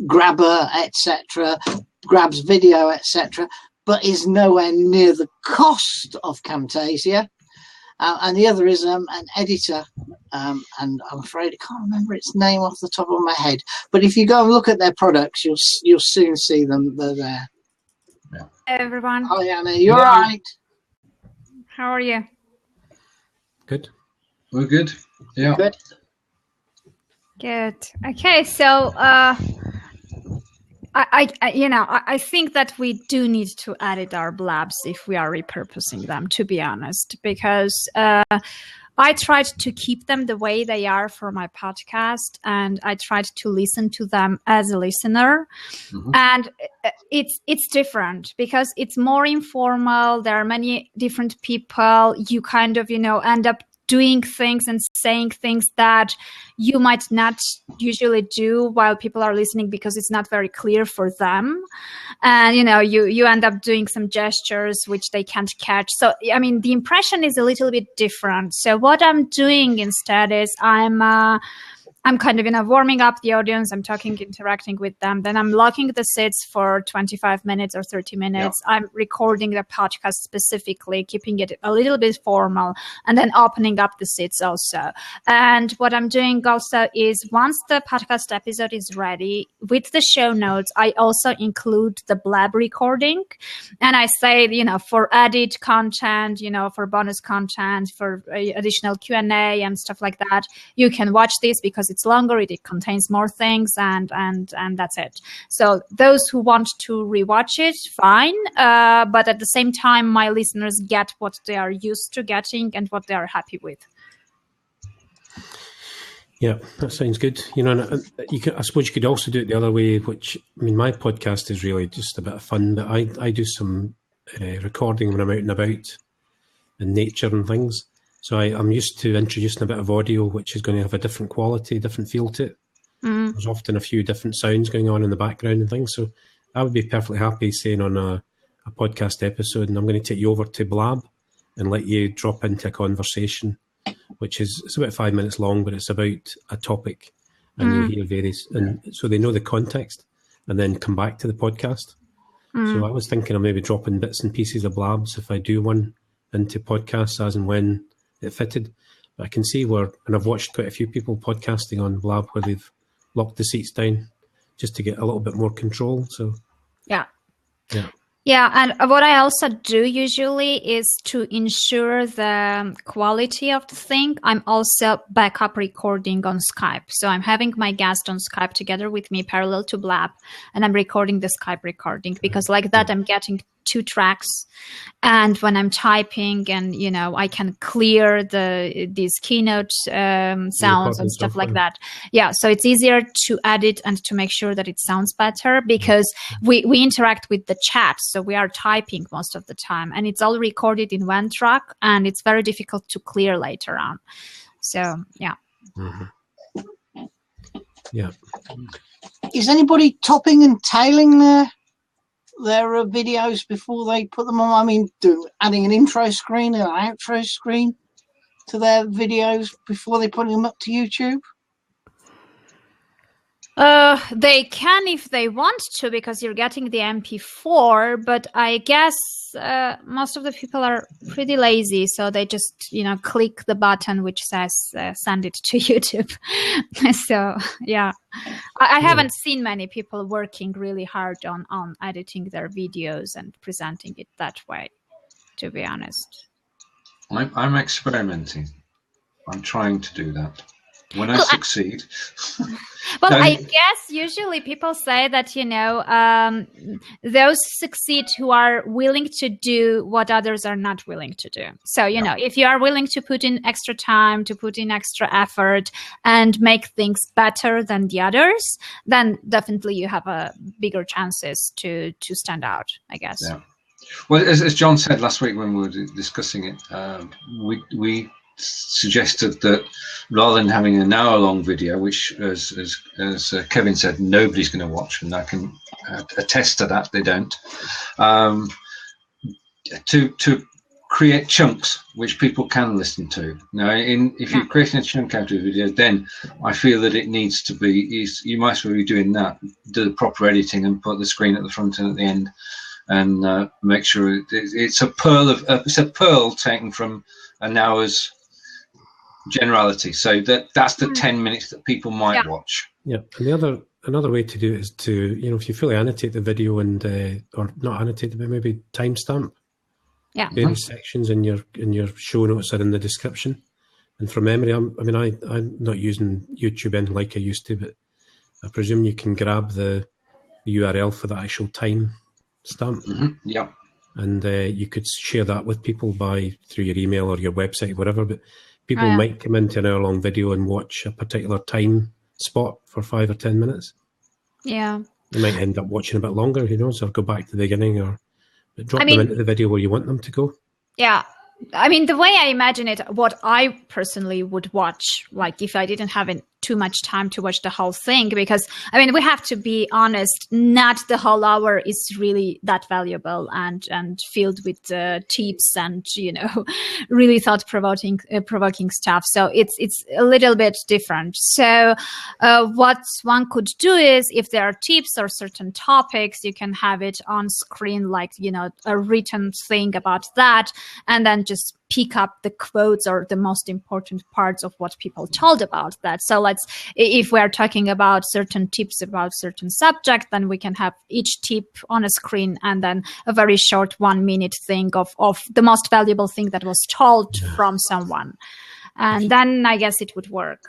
grabber, etc., grabs video, etc., but is nowhere near the cost of Camtasia. And the other is an editor, and I'm afraid I can't remember its name off the top of my head. But if you go and look at their products, you'll soon see them. They're there. Yeah. Hey everyone. Hi Anna, you're right. How are you? Good. We're good. Yeah. Good. Good. Okay, so I think that we do need to edit our blabs if we are repurposing them, to be honest, because I tried to keep them the way they are for my podcast, and I tried to listen to them as a listener. And it's different because it's more informal. There are many different people. You kind of, end up doing things and saying things that you might not usually do while people are listening because it's not very clear for them. And, you end up doing some gestures which they can't catch. So, I mean, the impression is a little bit different. So what I'm doing instead is I'm kind of, warming up the audience. I'm talking, interacting with them. Then I'm locking the seats for 25 minutes or 30 minutes. Yeah. I'm recording the podcast specifically, keeping it a little bit formal, and then opening up the seats also. And what I'm doing also is once the podcast episode is ready, with the show notes, I also include the Blab recording. And I say, for added content, for bonus content, for additional Q&A and stuff like that, you can watch this because it's longer, it contains more things, and that's it. So those who want to rewatch it, fine. But at the same time, my listeners get what they are used to getting and what they are happy with. Yeah, that sounds good. I suppose you could also do it the other way, which, my podcast is really just a bit of fun, but I do some recording when I'm out and about in nature and things. So I'm used to introducing a bit of audio, which is going to have a different quality, different feel to it. There's often a few different sounds going on in the background and things. So I would be perfectly happy saying on a podcast episode, and I'm going to take you over to Blab and let you drop into a conversation, it's about 5 minutes long, but it's about a topic, and you hear various, and so they know the context, and then come back to the podcast. So I was thinking of maybe dropping bits and pieces of Blabs if I do one into podcasts as and when it fitted. But I can see and I've watched quite a few people podcasting on Blab where they've locked the seats down just to get a little bit more control. So yeah, and what I also do usually is to ensure the quality of the thing. I'm also backup recording on Skype. So I'm having my guest on Skype together with me parallel to Blab, and I'm recording the Skype recording because like that I'm getting 2 tracks, and when I'm typing and I can clear these keynote sounds and stuff like that. Yeah, so it's easier to edit and to make sure that it sounds better because we interact with the chat, so we are typing most of the time, and it's all recorded in one track, and it's very difficult to clear later on. So yeah. Yeah. Is anybody topping and tailing their videos before they put them on? I mean, adding an intro screen and an outro screen to their videos before they put them up to YouTube? They can if they want to, because you're getting the MP4, but I guess most of the people are pretty lazy, so they just click the button which says send it to YouTube. So yeah, I haven't seen many people working really hard on editing their videos and presenting it that way, to be honest. I'm experimenting. I'm trying to do that. When I succeed. Well, I guess usually people say that, those succeed who are willing to do what others are not willing to do. So, if you are willing to put in extra time, to put in extra effort and make things better than the others, then definitely you have a bigger chances to stand out, I guess. Yeah. Well, as John said last week when we were discussing it, we suggested that rather than having an hour-long video, which, as Kevin said, nobody's going to watch, and I can attest to that, they don't, to create chunks which people can listen to. Now, if you're creating a chunk out of a video, then I feel that it needs to be, you might as well be doing that, do the proper editing and put the screen at the front and at the end, and make sure it's a pearl taken from an hour's generality. So that's the 10 minutes that people might watch. Yeah, and another way to do it is to, if you fully annotate the video and or not annotate it, but maybe timestamp. Yeah. Various sections in your show notes are in the description. And from memory, I'm not using YouTube anything like I used to, but I presume you can grab the URL for the actual time stamp. Yeah. And you could share that with people through your email or your website, whatever. But people might come into an hour-long video and watch a particular time spot for 5 or 10 minutes. Yeah. They might end up watching a bit longer, who knows, or go back to the beginning, or drop them into the video where you want them to go. Yeah. I mean, the way I imagine it, what I personally would watch, like if I didn't have too much time to watch the whole thing, because, I mean, we have to be honest, not the whole hour is really that valuable and filled with tips and, really thought-provoking stuff. So it's a little bit different. So what one could do is, if there are tips or certain topics, you can have it on screen, like, a written thing about that, and then just pick up the quotes or the most important parts of what people told about that. So if we're talking about certain tips about certain subject, then we can have each tip on a screen and then a very short 1 minute thing of the most valuable thing that was told from someone. And then I guess it would work.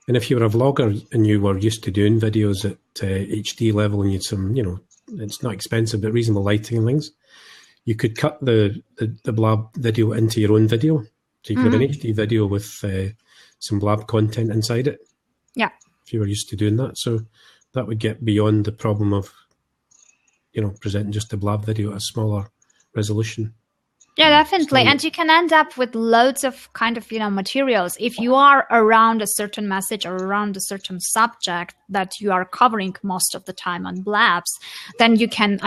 And if you were a vlogger and you were used to doing videos at HD level and you had some, it's not expensive, but reasonable lighting and things, you could cut the Blab video into your own video. So you could have an HD video with some Blab content inside it. Yeah. If you were used to doing that. So that would get beyond the problem of, presenting just the Blab video at a smaller resolution. Yeah, definitely. And you can end up with loads of kind of, materials. If you are around a certain message or around a certain subject that you are covering most of the time on Blabs, then you can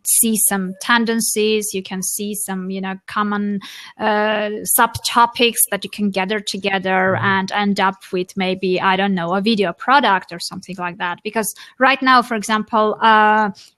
see some tendencies, you can see some, common subtopics that you can gather together and end up with maybe, I don't know, a video product or something like that. Because right now, for example,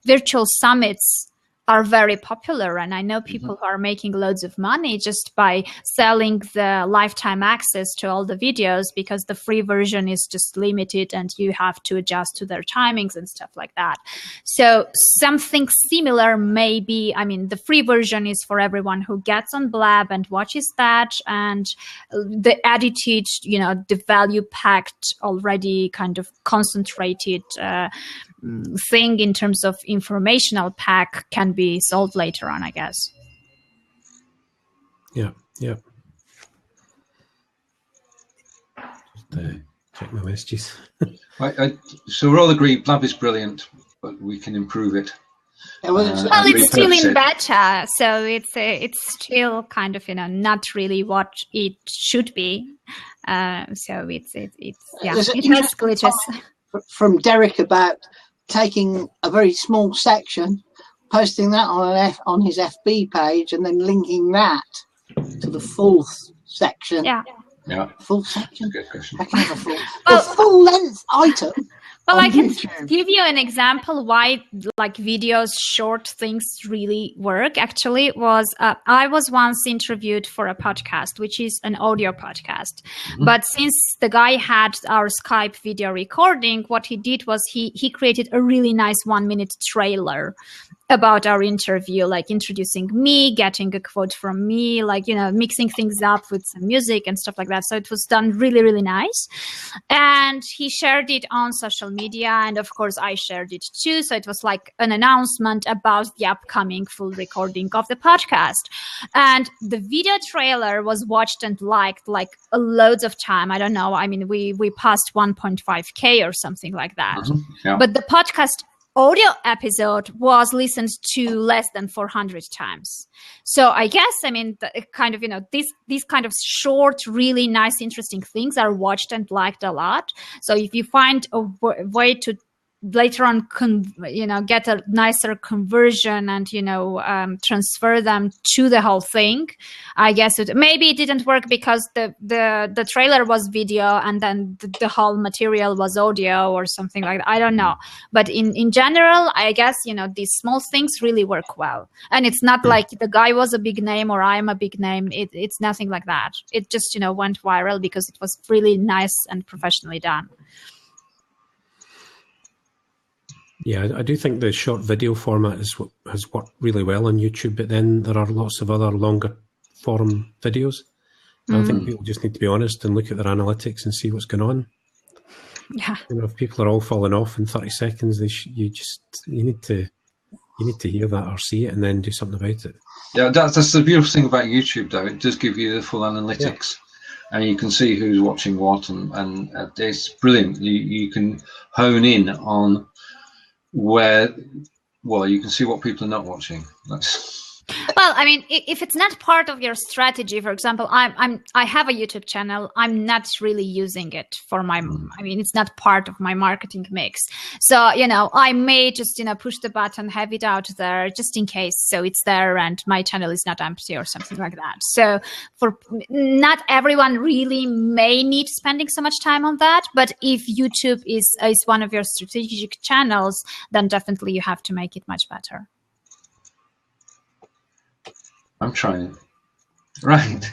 virtual summits are very popular, and I know people who are making loads of money just by selling the lifetime access to all the videos, because the free version is just limited and you have to adjust to their timings and stuff like that. So something similar maybe, the free version is for everyone who gets on Blab and watches that, and the edited, the value packed, already kind of concentrated thing in terms of informational pack can be sold later on, I guess. Yeah. Just check my messages. So we're all agreed Blab is brilliant, but we can improve it. It's still in beta, so it's still kind of not really what it should be. So it has glitches. From Derek about taking a very small section, posting that on his FB page, and then linking that to the full section. Yeah. Full section. Good question. I can have a full length item. Well, I can give you an example why videos, short things really work. Actually, I was once interviewed for a podcast, which is an audio podcast. But since the guy had our Skype video recording, what he did was he created a really nice 1 minute trailer about our interview, like introducing me, getting a quote from me, mixing things up with some music and stuff like that. So it was done really, really nice. And he shared it on social media. And of course, I shared it too. So it was like an announcement about the upcoming full recording of the podcast. And the video trailer was watched and liked loads of time. I don't know. We passed 1.5K or something like that. Yeah. But the podcast audio episode was listened to less than 400 times. So I guess, these kind of short, really nice, interesting things are watched and liked a lot. So if you find a way to later on get a nicer conversion and transfer them to the whole thing. I guess maybe it didn't work because the trailer was video and then the whole material was audio or something like that. I don't know, but in general, I guess these small things really work well. And it's not like the guy was a big name or I'm a big name. It's nothing like that. It just went viral because it was really nice and professionally done. Yeah, I do think the short video format has worked really well on YouTube, but then there are lots of other longer form videos. And I think people just need to be honest and look at their analytics and see what's going on. Yeah. If people are all falling off in 30 seconds, you need to hear that or see it and then do something about it. Yeah, that's the beautiful thing about YouTube, though. It does give you the full analytics, and you can see who's watching what, and it's brilliant. You can hone in on where, you can see what people are not watching. Well, I mean, if it's not part of your strategy, for example, I have a YouTube channel. I'm not really using it for it's not part of my marketing mix. So, I may just, push the button, have it out there just in case. So it's there and my channel is not empty or something like that. So for not everyone really may need spending so much time on that. But if YouTube is one of your strategic channels, then definitely you have to make it much better. I'm trying. Right.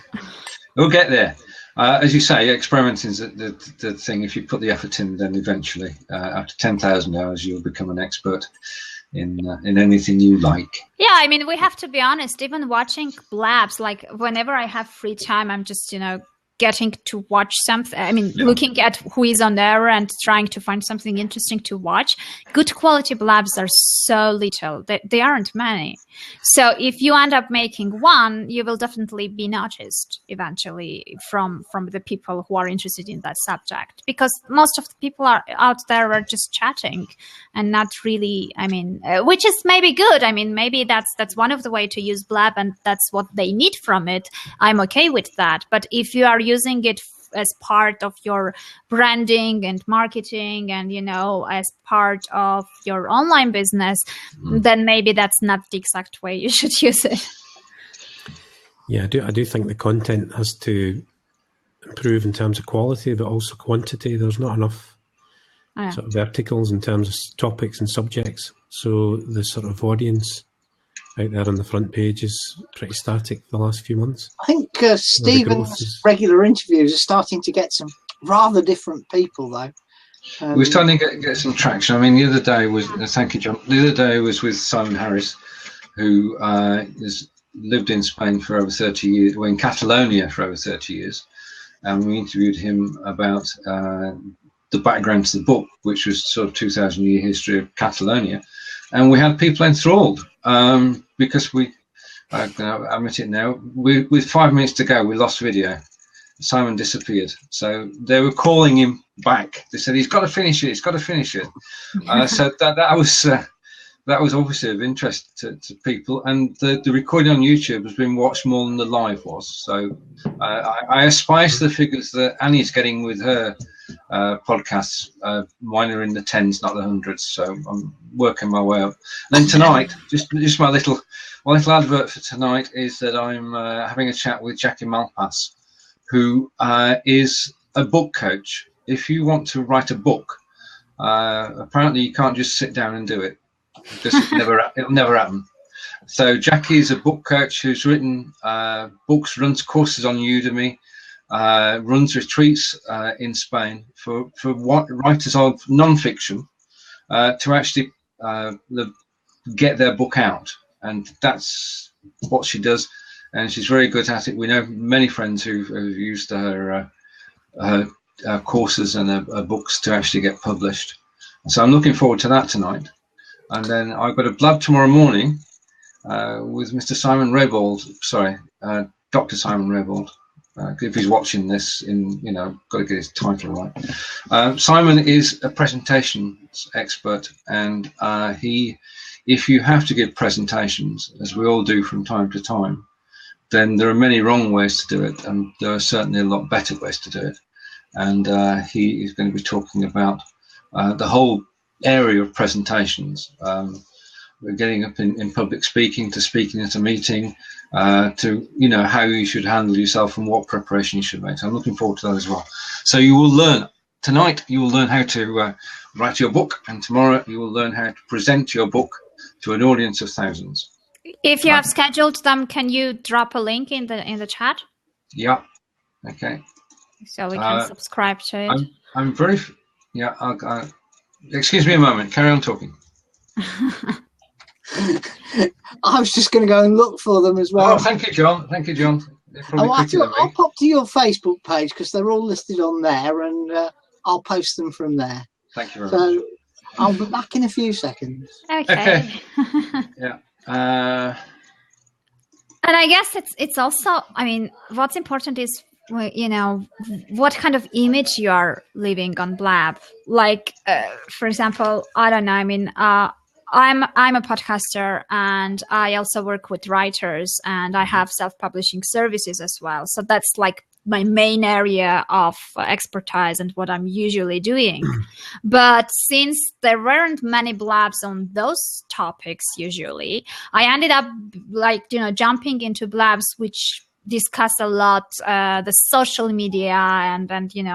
We'll get there. As you say, experimenting is the thing. If you put the effort in, then eventually, after 10,000 hours, you'll become an expert in anything you like. Yeah, I mean, we have to be honest. Even watching Blabs, like whenever I have free time, I'm just, getting to watch something. I mean, looking at who is on there and trying to find something interesting to watch. Good quality Blabs are so little. They aren't many. So if you end up making one, you will definitely be noticed eventually from the people who are interested in that subject, because most of the people out there are just chatting and not really, which is maybe good. I mean, maybe that's one of the way to use Blab and that's what they need from it. I'm okay with that. But if you are using it as part of your branding and marketing and, as part of your online business, then maybe that's not the exact way you should use it. Yeah, I do think the content has to improve in terms of quality, but also quantity. There's not enough sort of verticals in terms of topics and subjects. So the sort of audience out there on the front page is pretty static for the last few months. I think Stephen's regular interviews are starting to get some rather different people, though. We're starting to get some traction. I mean, the other day was, thank you, John. The other day was with Simon Harris, who has lived in Spain for over 30 years, in Catalonia for over 30 years. And we interviewed him about the background to the book, which was sort of 2,000-year history of Catalonia. And we had people enthralled because I admit it now, with 5 minutes to go, we lost video. Simon disappeared. So they were calling him back. They said, he's got to finish it. He's got to finish it. So that was obviously of interest to people. And the recording on YouTube has been watched more than the live was. So I aspire to the figures that Annie's getting with her podcasts. Mine are in the 10s, not the 100s. So I'm working my way up. And then tonight, just my little advert for tonight is that I'm having a chat with Jackie Malpass, who is a book coach. If you want to write a book, apparently you can't just sit down and do it. It'll never happen. So Jackie is a book coach who's written books, runs courses on Udemy, runs retreats in Spain for writers of non-fiction to actually get their book out, and that's what she does. And she's very good at it. We know many friends who've used her courses and her books to actually get published. So I'm looking forward to that tonight. And then I've got a blab tomorrow morning with Mr. Simon Raybould. Sorry, Dr. Simon Raybould. If he's watching this, got to get his title right. Simon is a presentations expert, and if you have to give presentations, as we all do from time to time, then there are many wrong ways to do it, and there are certainly a lot better ways to do it. And he is going to be talking about the whole area of presentations. We're getting up in public speaking, to speaking at a meeting, to how you should handle yourself and what preparation you should make. So I'm looking forward to that as well. So you will learn tonight. You will learn how to write your book, and tomorrow you will learn how to present your book to an audience of thousands. If you have scheduled them, can you drop a link in the chat? Yeah. Okay. So we can subscribe to it. I'm very. Yeah. Excuse me a moment. Carry on talking. I was just going to go and look for them as well. Oh, thank you, John. Thank you, John. I'll pop to your Facebook page because they're all listed on there, and I'll post them from there. Thank you very much. So I'll be back in a few seconds. Okay. Yeah. And I guess it's also, I mean, what's important is, what kind of image you are leaving on Blab. Like, for example, I don't know. I mean, I'm a podcaster, and I also work with writers, and I have self-publishing services as well. So that's like my main area of expertise and what I'm usually doing. But since there weren't many blabs on those topics usually, I ended up jumping into blabs which discuss a lot the social media and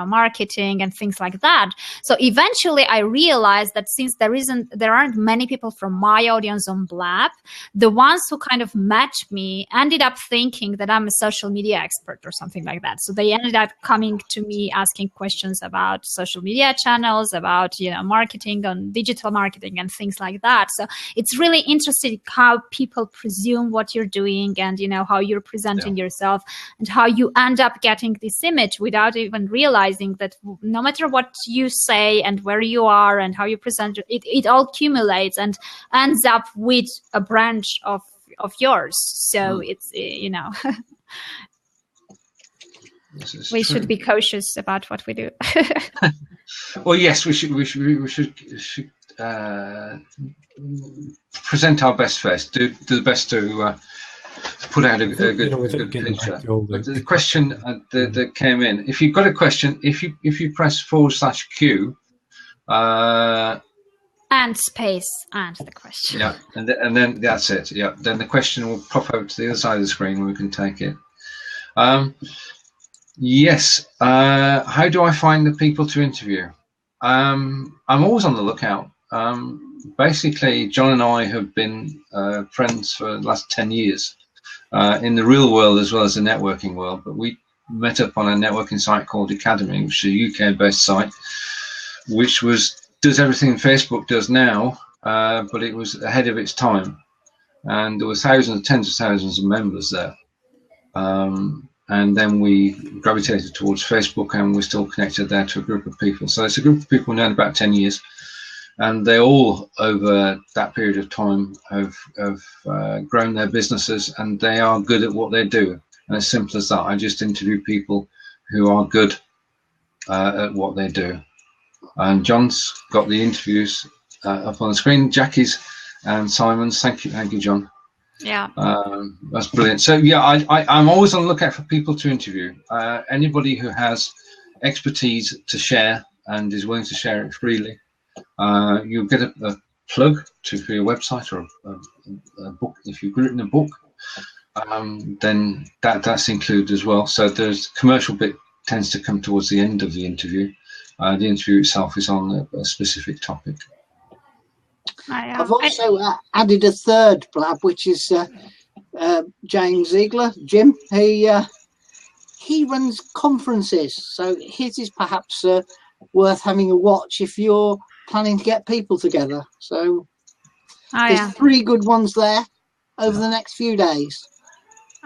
marketing and things like that. So eventually I realized that since there aren't many people from my audience on Blab, the ones who kind of matched me ended up thinking that I'm a social media expert or something like that. So they ended up coming to me asking questions about social media channels, about marketing on digital marketing and things like that. So it's really interesting how people presume what you're doing and how you're presenting yourself, and how you end up getting this image without even realizing that no matter what you say and where you are and how you present it all accumulates and ends up with a branch of yours. So it's we should be cautious about what we do. Well, yes, we should present our best face, do the best to put out a good picture. But the question that came in, if you've got a question, if you press /Q and space and the question, yeah, and then that's it. Yeah, then the question will pop out to the other side of the screen where we can take it. Yes. How do I find the people to interview? I'm always on the lookout. Basically, Jon and I have been friends for the last 10 years. In the real world as well as the networking world, but we met up on a networking site called Academy, which is a UK-based site, which does everything Facebook does now, but it was ahead of its time, and there were tens of thousands of members there. And then we gravitated towards Facebook, and we're still connected there to a group of people. So it's a group of people known about 10 years. And they all, over that period of time, have grown their businesses, and they are good at what they do. And as simple as that, I just interview people who are good at what they do. And John's got the interviews up on the screen. Jackie's and Simon's. Thank you, John. Yeah. That's brilliant. So yeah, I'm always on the lookout for people to interview. Anybody who has expertise to share and is willing to share it freely. You'll get a plug for your website or a book. If you've written a book, then that's included as well. So the commercial bit tends to come towards the end of the interview. The interview itself is on a specific topic. I've also added a third Blab, which is James Ziegler, Jim. He runs conferences, so his is perhaps worth having a watch if you're planning to get people together. So there's 3 good ones there over the next few days.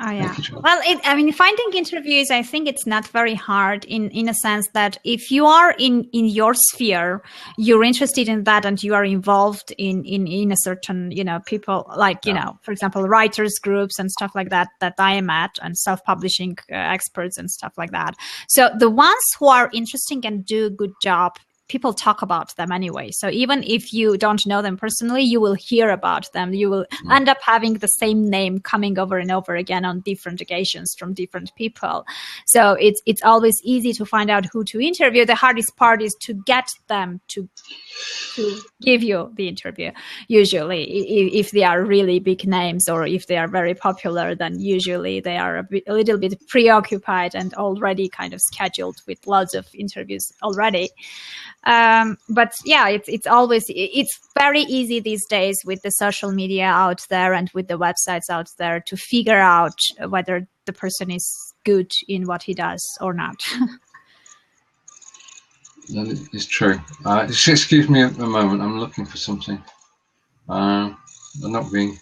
Oh yeah. Well, finding interviews, I think it's not very hard in a sense that if you are in your sphere, you're interested in that, and you are involved in a certain, people like, for example, writers groups and stuff like that I am at, and self-publishing experts and stuff like that. So the ones who are interesting and do a good job, people talk about them anyway. So even if you don't know them personally, you will hear about them. You will end up having the same name coming over and over again on different occasions from different people. So it's always easy to find out who to interview. The hardest part is to get them to give you the interview. Usually, if they are really big names or if they are very popular, then usually they are a little bit preoccupied and already kind of scheduled with lots of interviews already. But yeah, it's very easy these days with the social media out there and with the websites out there to figure out whether the person is good in what he does or not. That is true. Just excuse me a moment. I'm looking for something. I'm not being.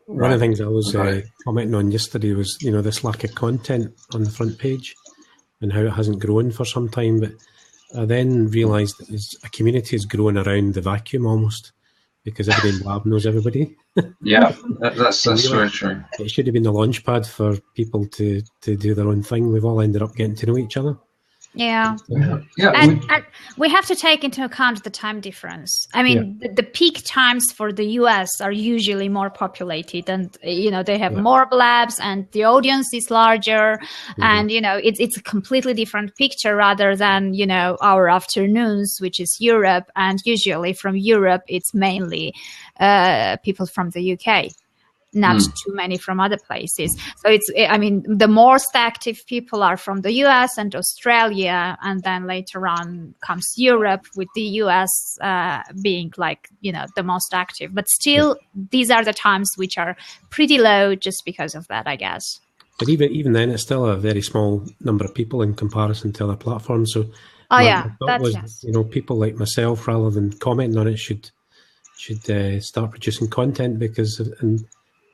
One of the things I was commenting on yesterday was, this lack of content on the front page and how it hasn't grown for some time. But I then realised that a community is growing around the vacuum almost, because everybody in Blab knows everybody. Yeah, that's very true. It should have been the launch pad for people to do their own thing. We've all ended up getting to know each other. Yeah. And we have to take into account the time difference. I mean, the peak times for the US are usually more populated, and they have more Blabs, and the audience is larger, and it's a completely different picture rather than our afternoons, which is Europe, and usually from Europe it's mainly people from the UK. Not too many from other places. So the most active people are from the US and Australia, and then later on comes Europe, with the US being the most active. But still, these are the times which are pretty low just because of that, I guess. But even then, it's still a very small number of people in comparison to other platforms. So my thought was, people like myself, rather than commenting on it, should start producing content, because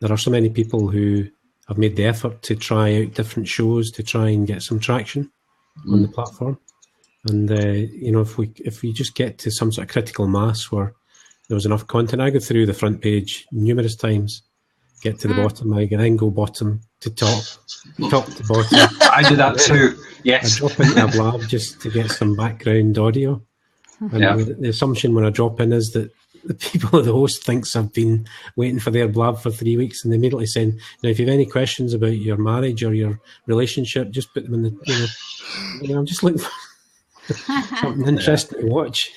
there are so many people who have made the effort to try out different shows to try and get some traction on the platform. And if we just get to some sort of critical mass where there was enough content, I go through the front page numerous times, get to the bottom, I then go bottom to top to bottom. I do that too. Yes. I drop into a Blab just to get some background audio. And the assumption when I drop in is that the people the host thinks I've been waiting for their Blab for 3 weeks, and they immediately send, now if you have any questions about your marriage or your relationship, just put them in the, I'm just looking for something interesting to watch.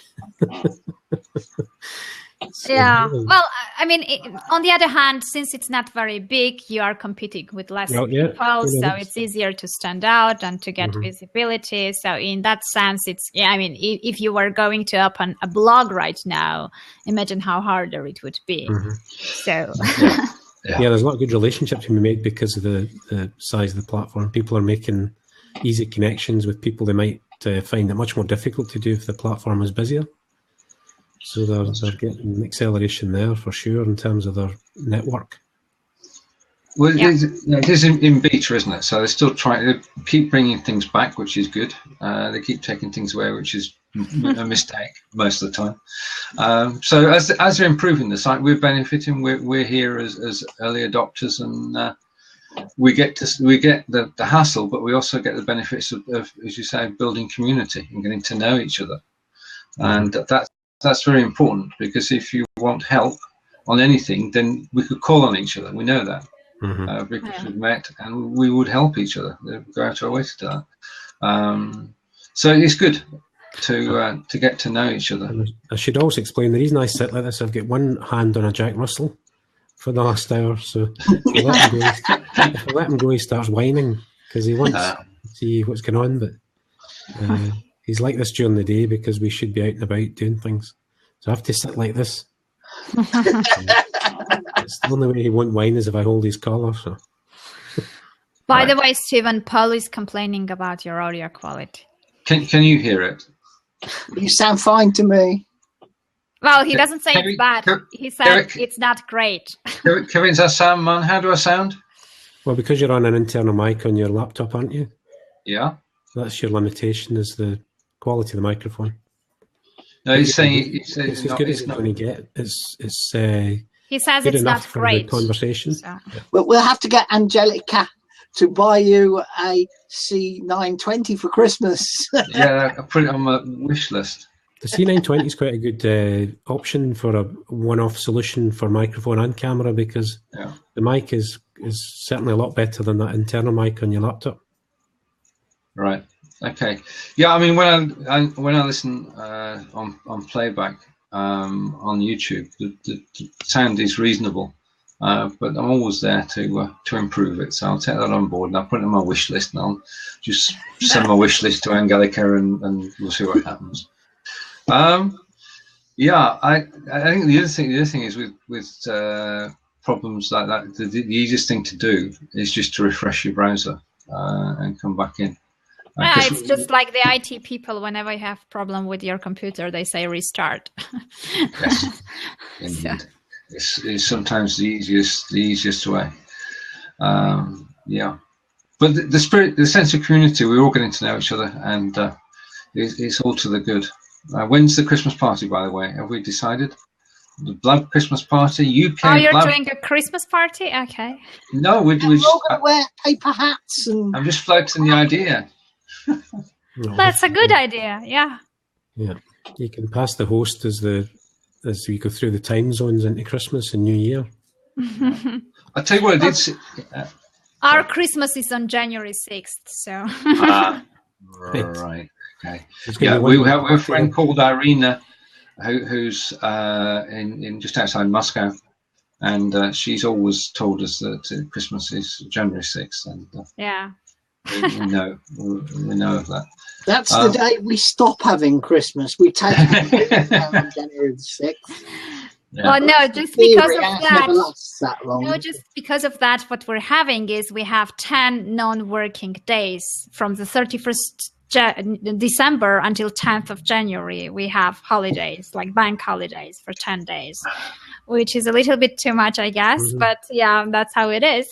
Well, I mean, on the other hand, since it's not very big, you are competing with less people, so it's easier to stand out and to get visibility. So in that sense, if you were going to open a blog right now, imagine how harder it would be. So there's a lot of good relationships to be made because of the size of the platform. People are making easy connections with people they might find it much more difficult to do if the platform is busier. So they're getting acceleration there for sure in terms of their network. Well, it is in beta, isn't it? So they're still trying to keep bringing things back, which is good. They keep taking things away, which is a mistake most of the time. So as they're improving the site, we're benefiting. We're here as early adopters, and we get the hassle, but we also get the benefits of, as you say, building community and getting to know each other, and that's very important, because if you want help on anything, then we could call on each other. We know that because we've met, and we would help each other. Go out our way to do that. So it's good to get to know each other. I should also explain the reason I sit like this. I've got one hand on a Jack Russell for the last hour, so if I let him go, he starts whining because he wants to see what's going on, but. He's like this during the day because we should be out and about doing things. So I have to sit like this. It's the only way he won't whine is if I hold his collar. So. By the way, Stephen, Paul is complaining about your audio quality. Can you hear it? You sound fine to me. Well, he doesn't say it's bad. He said it's not great. Kevin's our sound man. How do I sound? Well, because you're on an internal mic on your laptop, aren't you? Yeah. That's your limitation, is the quality of the microphone. No, he's saying it's as good as it's going to get. He says it's not great. Conversation. So. We'll have to get Angelica to buy you a C920 for Christmas. Yeah, I put it on my wish list. The C920 is quite a good option for a one-off solution for microphone and camera, because the mic is certainly a lot better than that internal mic on your laptop. Right. Okay. Yeah. I mean, when I listen on playback on YouTube, the sound is reasonable, but I'm always there to improve it. So I'll take that on board and I'll put it on my wish list, and I'll just send my wish list to Angelica, and we'll see what happens. Yeah. I think the other thing is with problems like that, the easiest thing to do is just to refresh your browser and come back in. Yeah, it's just like the IT people. Whenever you have problem with your computer, they say restart. Yes, indeed. It's sometimes the easiest way. Yeah, but the spirit, the sense of community, we're all getting to know each other, and it's all to the good. When's the Christmas party, by the way? Have we decided? The Blab Christmas party, UK. Oh, you're Blab. doing a Christmas party? Okay. No, we're all going to wear paper hats. And I'm just floating the idea. That's a good idea. Yeah. Yeah, you can pass the host as we go through the time zones into Christmas and New Year. I'll tell you what I did. Our Christmas is on January 6th, so. Right. Okay. Yeah, we have a friend called Irina, who's in just outside Moscow, and she's always told us that Christmas is January 6th, and yeah. we know of that. That's the day we stop having Christmas. We take it on January 6th. Yeah. Well, no, just because of that long. No, just because of that, what we're having is we have 10 non-working days from the 31st December until 10th of January. We have holidays, like bank holidays for 10 days, which is a little bit too much, I guess. Mm-hmm. But yeah, that's how it is.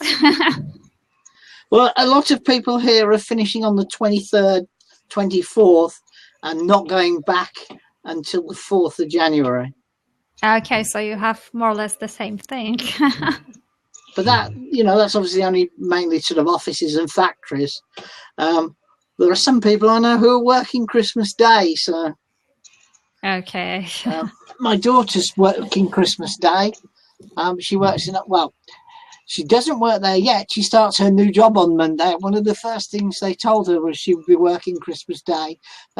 Well, a lot of people here are finishing on the 23rd, 24th, and not going back until the 4th of January. Okay, so you have more or less the same thing. But that, that's obviously only mainly sort of offices and factories. There are some people I know who are working Christmas Day, so. Okay. My daughter's working Christmas Day. She works she doesn't work there yet. She starts her new job on Monday. One of the first things they told her was she would be working Christmas Day.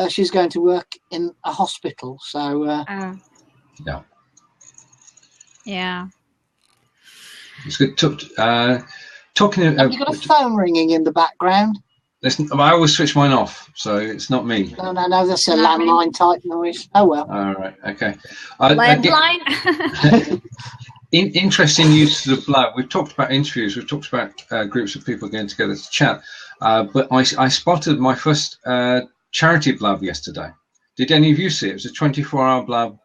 She's going to work in a hospital. So, yeah. Yeah. It's good. Talking. Have you got a phone ringing in the background? Listen, I always switch mine off, so it's not me. No, that's a landline type noise. Oh well. All right. Okay. Landline. Interesting use of Blab. We've talked about interviews. We've talked about groups of people getting together to chat. But I spotted my first charity Blab yesterday. Did any of you see it? It was a 24-hour Blab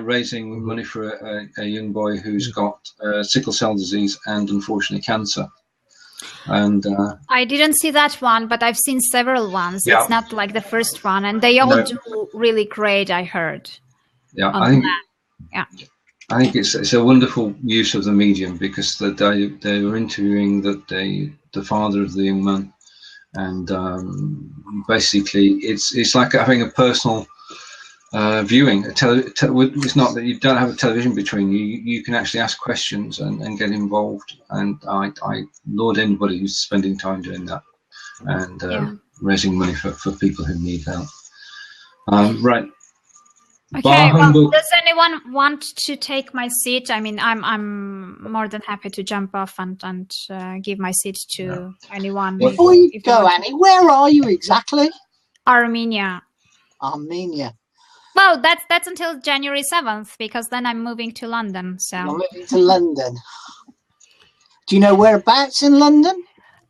raising money for a young boy who's got sickle cell disease and unfortunately cancer. And I didn't see that one, but I've seen several ones. Yeah. It's not like the first one, and they all do really great, I heard. Yeah, I think it's a wonderful use of the medium, because they were interviewing the father of the young man, and basically it's like having a personal viewing. It's not that you don't have a television between you. You can actually ask questions and get involved. And I laud anybody who's spending time doing that and raising money for people who need help. Right. Okay. Well, does anyone want to take my seat? I mean, I'm more than happy to jump off and give my seat to anyone. Before you go, Annie, where are you exactly? Armenia. Well, that's until January 7th, because then I'm moving to London. So you're moving to London. Do you know whereabouts in London?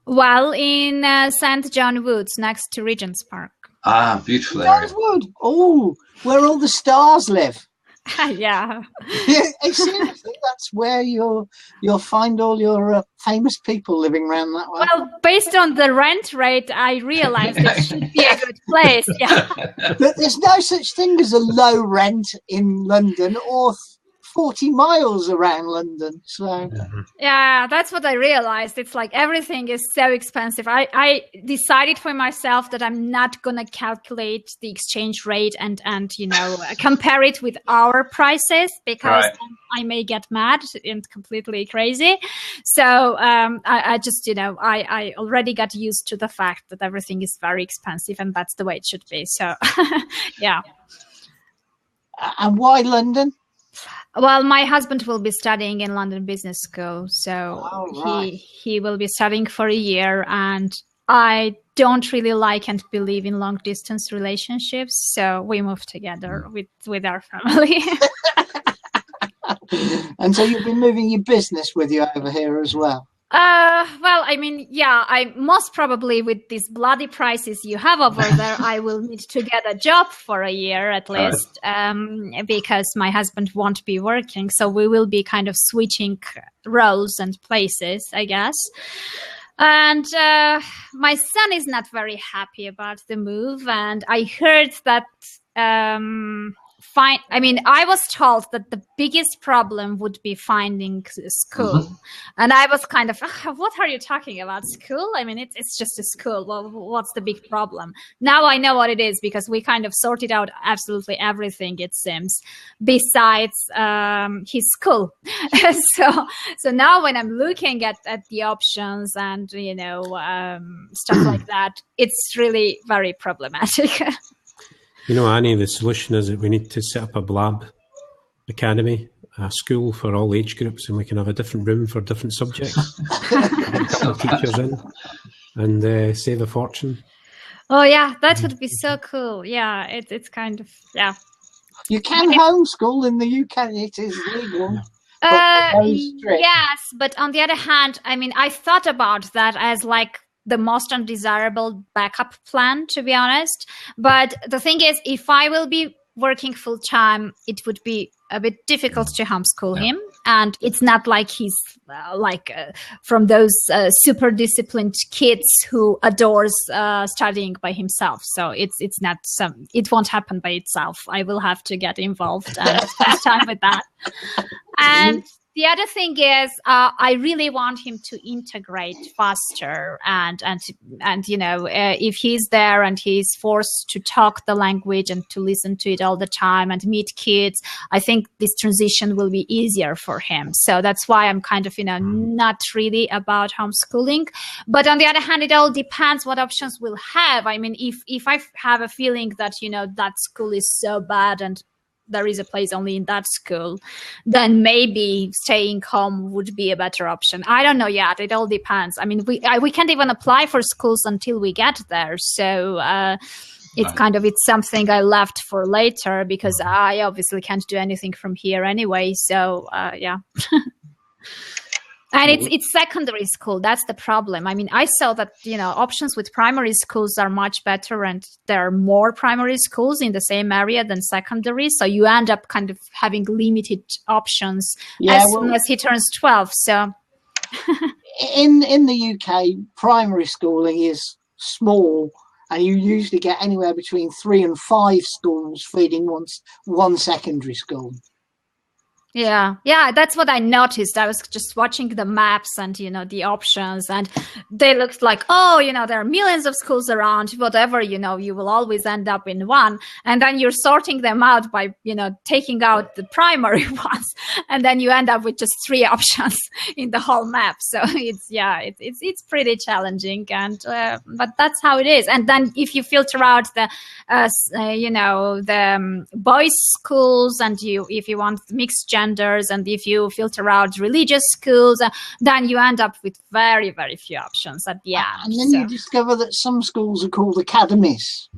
Well, in St. John Woods, next to Regent's Park. Ah, beautiful area. Wood. Oh, where all the stars live. Yeah. Seriously, that's where you'll find all your famous people living around that way. Well, based on the rent rate, I realized it should be a good place. Yeah. But there's no such thing as a low rent in London or 40 miles around London. So yeah, that's what I realized. It's like everything is so expensive. I decided for myself that I'm not going to calculate the exchange rate and compare it with our prices, because I may get mad and completely crazy. So I just, I already got used to the fact that everything is very expensive, and that's the way it should be. So, yeah. And why London? Well, my husband will be studying in London Business School, so he will be studying for a year, and I don't really like and believe in long distance relationships, so we moved together with our family. And so you've been moving your business with you over here as well? Well, I mean, yeah, I most probably, with these bloody prices you have over there, I will need to get a job for a year at least, because my husband won't be working. So we will be kind of switching roles and places, I guess. And my son is not very happy about the move. And I heard that I was told that the biggest problem would be finding a school. And I was kind of, what are you talking about? School? I mean, it's just a school. Well, what's the big problem? Now I know what it is, because we kind of sorted out absolutely everything, it seems, besides his school. So now when I'm looking at the options and, stuff like that, it's really very problematic. Annie, the solution is that we need to set up a Blab academy, a school for all age groups, and we can have a different room for different subjects. Teachers in and save a fortune. Oh yeah, that would be so cool. Yeah, it's kind of, yeah. You can homeschool in the UK. It is legal. Yes, but on the other hand, I mean, I thought about that as like the most undesirable backup plan, to be honest. But the thing is, if I will be working full time, it would be a bit difficult to homeschool him. And it's not like he's from those super disciplined kids who adores studying by himself. So it's not it won't happen by itself. I will have to get involved and spend time with that. And the other thing is, I really want him to integrate faster, and if he's there and he's forced to talk the language and to listen to it all the time and meet kids, I think this transition will be easier for him. So that's why I'm kind of, not really about homeschooling. But on the other hand, it all depends what options we'll have. I mean, if I have a feeling that, that school is so bad and there is a place only in that school, then maybe staying home would be a better option. I don't know yet. It all depends. I mean, we can't even apply for schools until we get there. So it's something I left for later, because I obviously can't do anything from here anyway. So, yeah. And it's secondary school. That's the problem. I mean, I saw that, options with primary schools are much better, and there are more primary schools in the same area than secondary. So you end up kind of having limited options soon as he turns 12. So in the UK, primary schooling is small, and you usually get anywhere between 3 and 5 schools feeding one secondary school. Yeah, that's what I noticed. I was just watching the maps and, the options, and they looked like, there are millions of schools around, whatever, you will always end up in one. And then you're sorting them out by, taking out the primary ones. And then you end up with just 3 options in the whole map. So it's pretty challenging. And, but that's how it is. And then if you filter out the boys' schools, and if you want mixed genders, and if you filter out religious schools, then you end up with very, very few options at the end. And then you discover that some schools are called academies.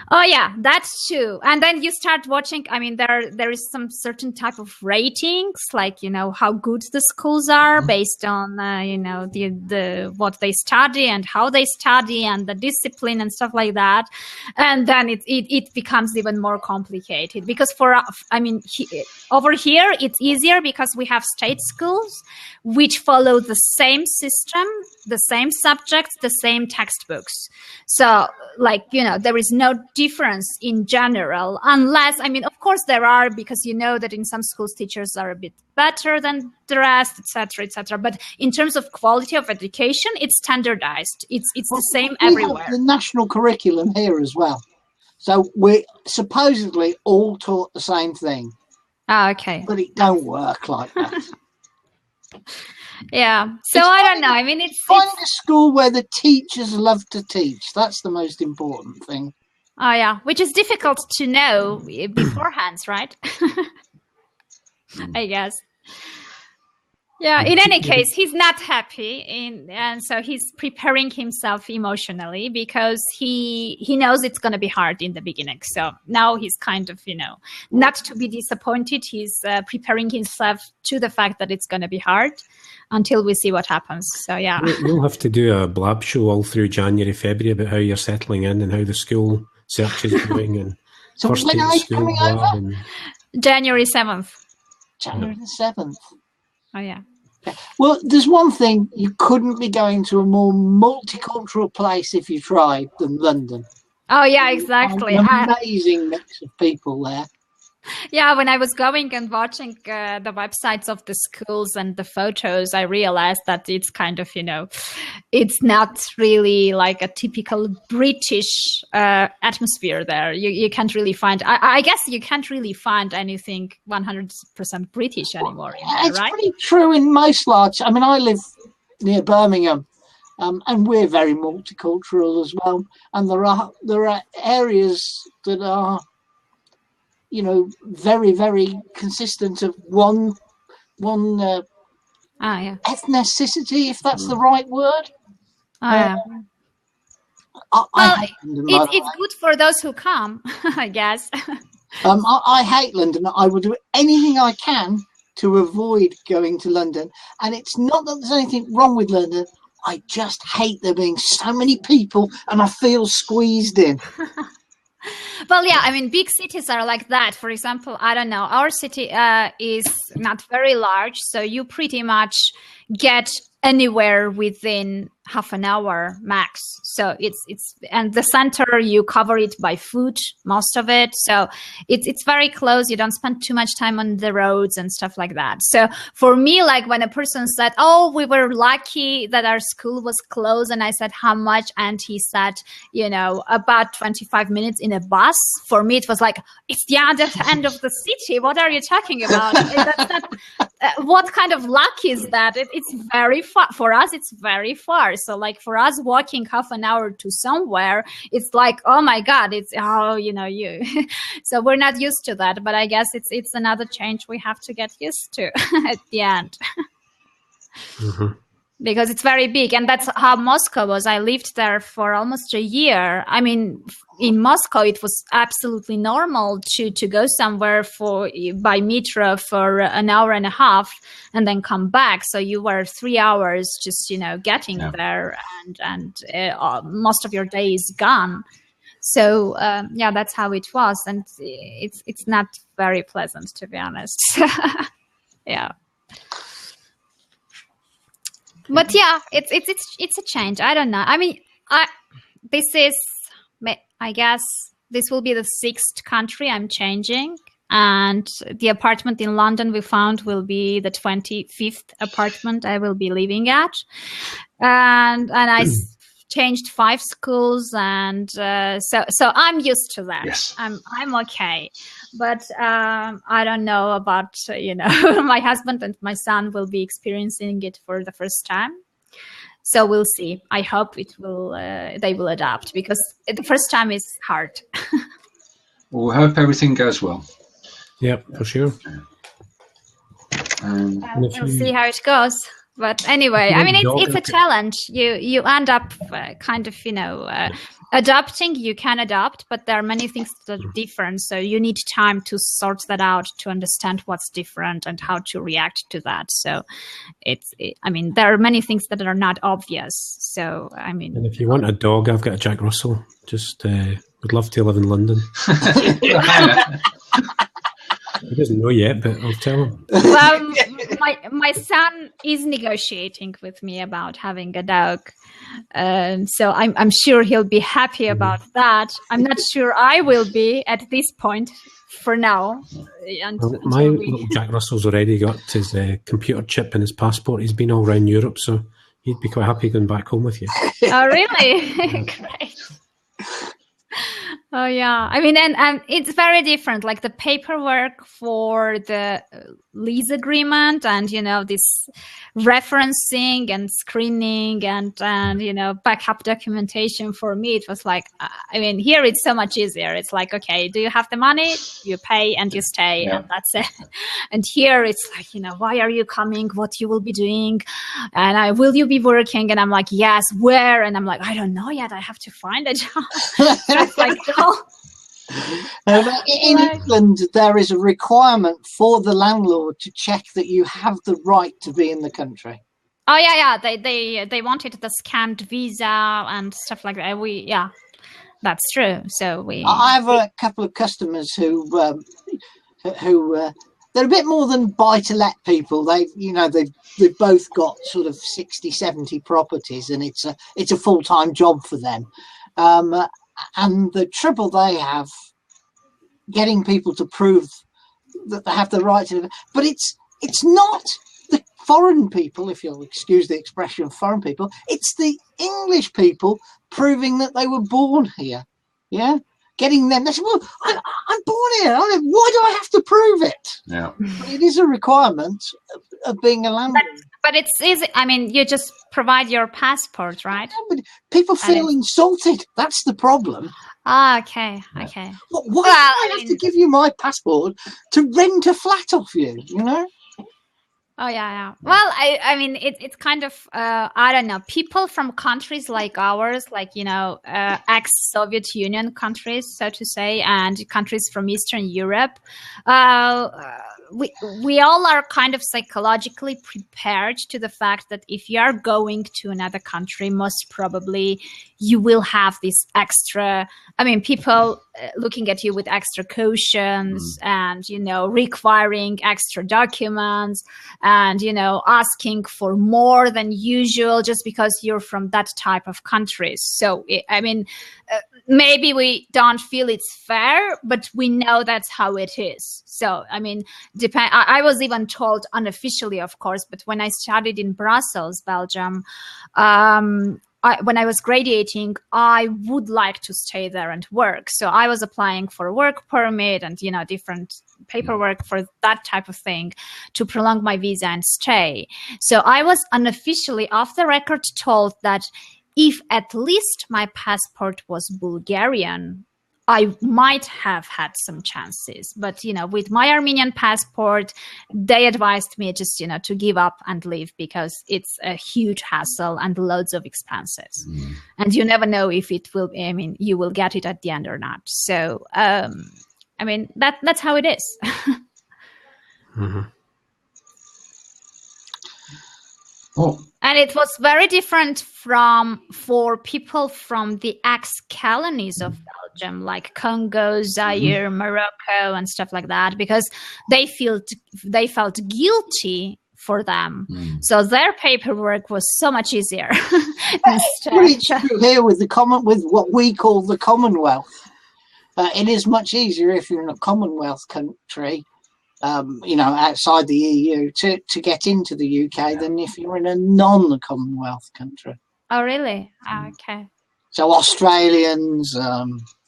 Oh yeah, that's true. And then you start watching. I mean, there is some certain type of ratings, like how good the schools are based on the what they study and how they study and the discipline and stuff like that. And then it becomes even more complicated, because over here it's easier because we have state schools which follow the same system the same subjects, the same textbooks. So, like, there is no difference in general, unless, of course there are, because that in some schools teachers are a bit better than the rest, etc., etc. But in terms of quality of education, it's standardized. It's the same everywhere. We have the national curriculum here as well. So we're supposedly all taught the same thing. Oh, okay. But it don't work like that. Yeah. So I don't know. Find a school where the teachers love to teach. That's the most important thing. Oh, yeah. Which is difficult to know beforehand, right? I guess. Yeah, in any case, he's not happy, and so he's preparing himself emotionally because he knows it's going to be hard in the beginning. So now he's kind of, not to be disappointed. He's preparing himself to the fact that it's going to be hard until we see what happens. So, yeah. We'll have to do a Blab show all through January, February about how you're settling in and how the school search is going. And so first when are you coming over? January 7th. January the 7th. Oh, yeah. Well, there's one thing, you couldn't be going to a more multicultural place if you tried than London. Oh, yeah, exactly. An amazing mix of people there. Yeah, when I was going and watching the websites of the schools and the photos, I realized that it's kind of, it's not really like a typical British atmosphere there. You can't really find, I guess you can't really find anything 100% British anymore. It's right? pretty true in most large. I live near Birmingham. And we're very multicultural as well. And there are areas that are, very, very consistent of one ethnicity, if that's the right word. Yeah. I hate London, it's good for those who come, I guess. I hate London. I will do anything I can to avoid going to London. And it's not that there's anything wrong with London. I just hate there being so many people and I feel squeezed in. Well, yeah, big cities are like that. For example, I don't know, our city is not very large, so you pretty much get anywhere within half an hour max. So it's and the center, you cover it by foot, most of it. So it's very close. You don't spend too much time on the roads and stuff like that. So for me, like when a person said, "Oh, we were lucky that our school was closed," and I said, "How much?" and he said, about 25 minutes in a bus. For me, it was like, it's the other end of the city. What are you talking about? That's not, what kind of luck is that? It's very far. For us, it's very far. So like for us, walking half an hour to somewhere, it's like, oh my God, you. So we're not used to that. But I guess it's another change we have to get used to at the end. Mm-hmm. Because it's very big. And that's how Moscow was. I lived there for almost a year. In Moscow, it was absolutely normal to go somewhere by metro for an hour and a half and then come back. So you were 3 hours just, getting there and most of your day is gone. So, that's how it was. And it's not very pleasant, to be honest. Yeah. But yeah, it's a change. I don't know. I guess this will be the 6th country I'm changing, and the apartment in London we found will be the 25th apartment I will be living at, and I changed 5 schools, and so I'm used to that. Yes. I'm okay. But I don't know about, my husband and my son will be experiencing it for the first time. So we'll see. I hope they will adapt, because the first time is hard. Well, we hope everything goes well. Yep, for sure. We'll see how it goes. But anyway, it's a challenge. You end up kind of, adapting. You can adapt, but there are many things that are different. So you need time to sort that out, to understand what's different and how to react to that. So there are many things that are not obvious. So, And if you want a dog, I've got a Jack Russell. Just would love to live in London. He doesn't know yet, but I'll tell him. Well, my son is negotiating with me about having a dog, so I'm sure he'll be happy about that. I'm not sure I will be at this point for now. My little Jack Russell's already got his computer chip in his passport. He's been all around Europe, so he'd be quite happy going back home with you. Oh, really? Great. Oh, yeah. I mean, and it's very different. Like the paperwork for the lease agreement and, this referencing and screening and backup documentation for me, it was like, here it's so much easier. It's like, okay, do you have the money? You pay and you stay, and that's it. And here it's like, why are you coming? What you will be doing? And will you be working? And I'm like, yes, where? And I'm like, I don't know yet. I have to find a job. So it's like, in England, there is a requirement for the landlord to check that you have the right to be in the country. Oh yeah. They wanted the scanned visa and stuff like that. That's true. So I have a couple of customers who they're a bit more than buy-to-let people. They've both got sort of 60, 70 properties, and it's a full-time job for them. And the trouble they have getting people to prove that they have the right to, but it's not the foreign people, if you'll excuse the expression, foreign people. It's the English people proving that they were born here. Yeah, getting them. They say, "Well, I'm born here. Why do I have to prove it?" Yeah, but it is a requirement of being a landlord. But it's easy. You just provide your passport, right? Yeah, but people feel insulted. That's the problem. Okay. Why do I have to give you my passport to rent a flat off you? Oh yeah. Well, it's kind of I don't know. People from countries like ours, like ex-Soviet Union countries, so to say, and countries from Eastern Europe, we all are kind of psychologically prepared to the fact that if you are going to another country, most probably you will have this extra. People looking at you with extra cautions and requiring extra documents and asking for more than usual just because you're from that type of countries. So maybe we don't feel it's fair, but we know that's how it is. So I was even told unofficially, of course, but when I studied in Brussels, Belgium, when I was graduating, I would like to stay there and work. So I was applying for a work permit and, different paperwork for that type of thing to prolong my visa and stay. So I was unofficially off the record told that if at least my passport was Bulgarian, I might have had some chances. But, with my Armenian passport, they advised me just, to give up and leave because it's a huge hassle and loads of expenses. And you never know if it will, you will get it at the end or not. So, that's how it is. Mm-hmm. Oh. And it was very different for people from the ex-colonies of Belgium, like Congo, Zaire, Morocco, and stuff like that, because they felt guilty for them. So their paperwork was so much easier. It's true here with what we call the Commonwealth. It is much easier if you're in a Commonwealth country. Outside the EU to get into the UK than if you're in a non-Commonwealth country. Oh, really? Okay. So Australians,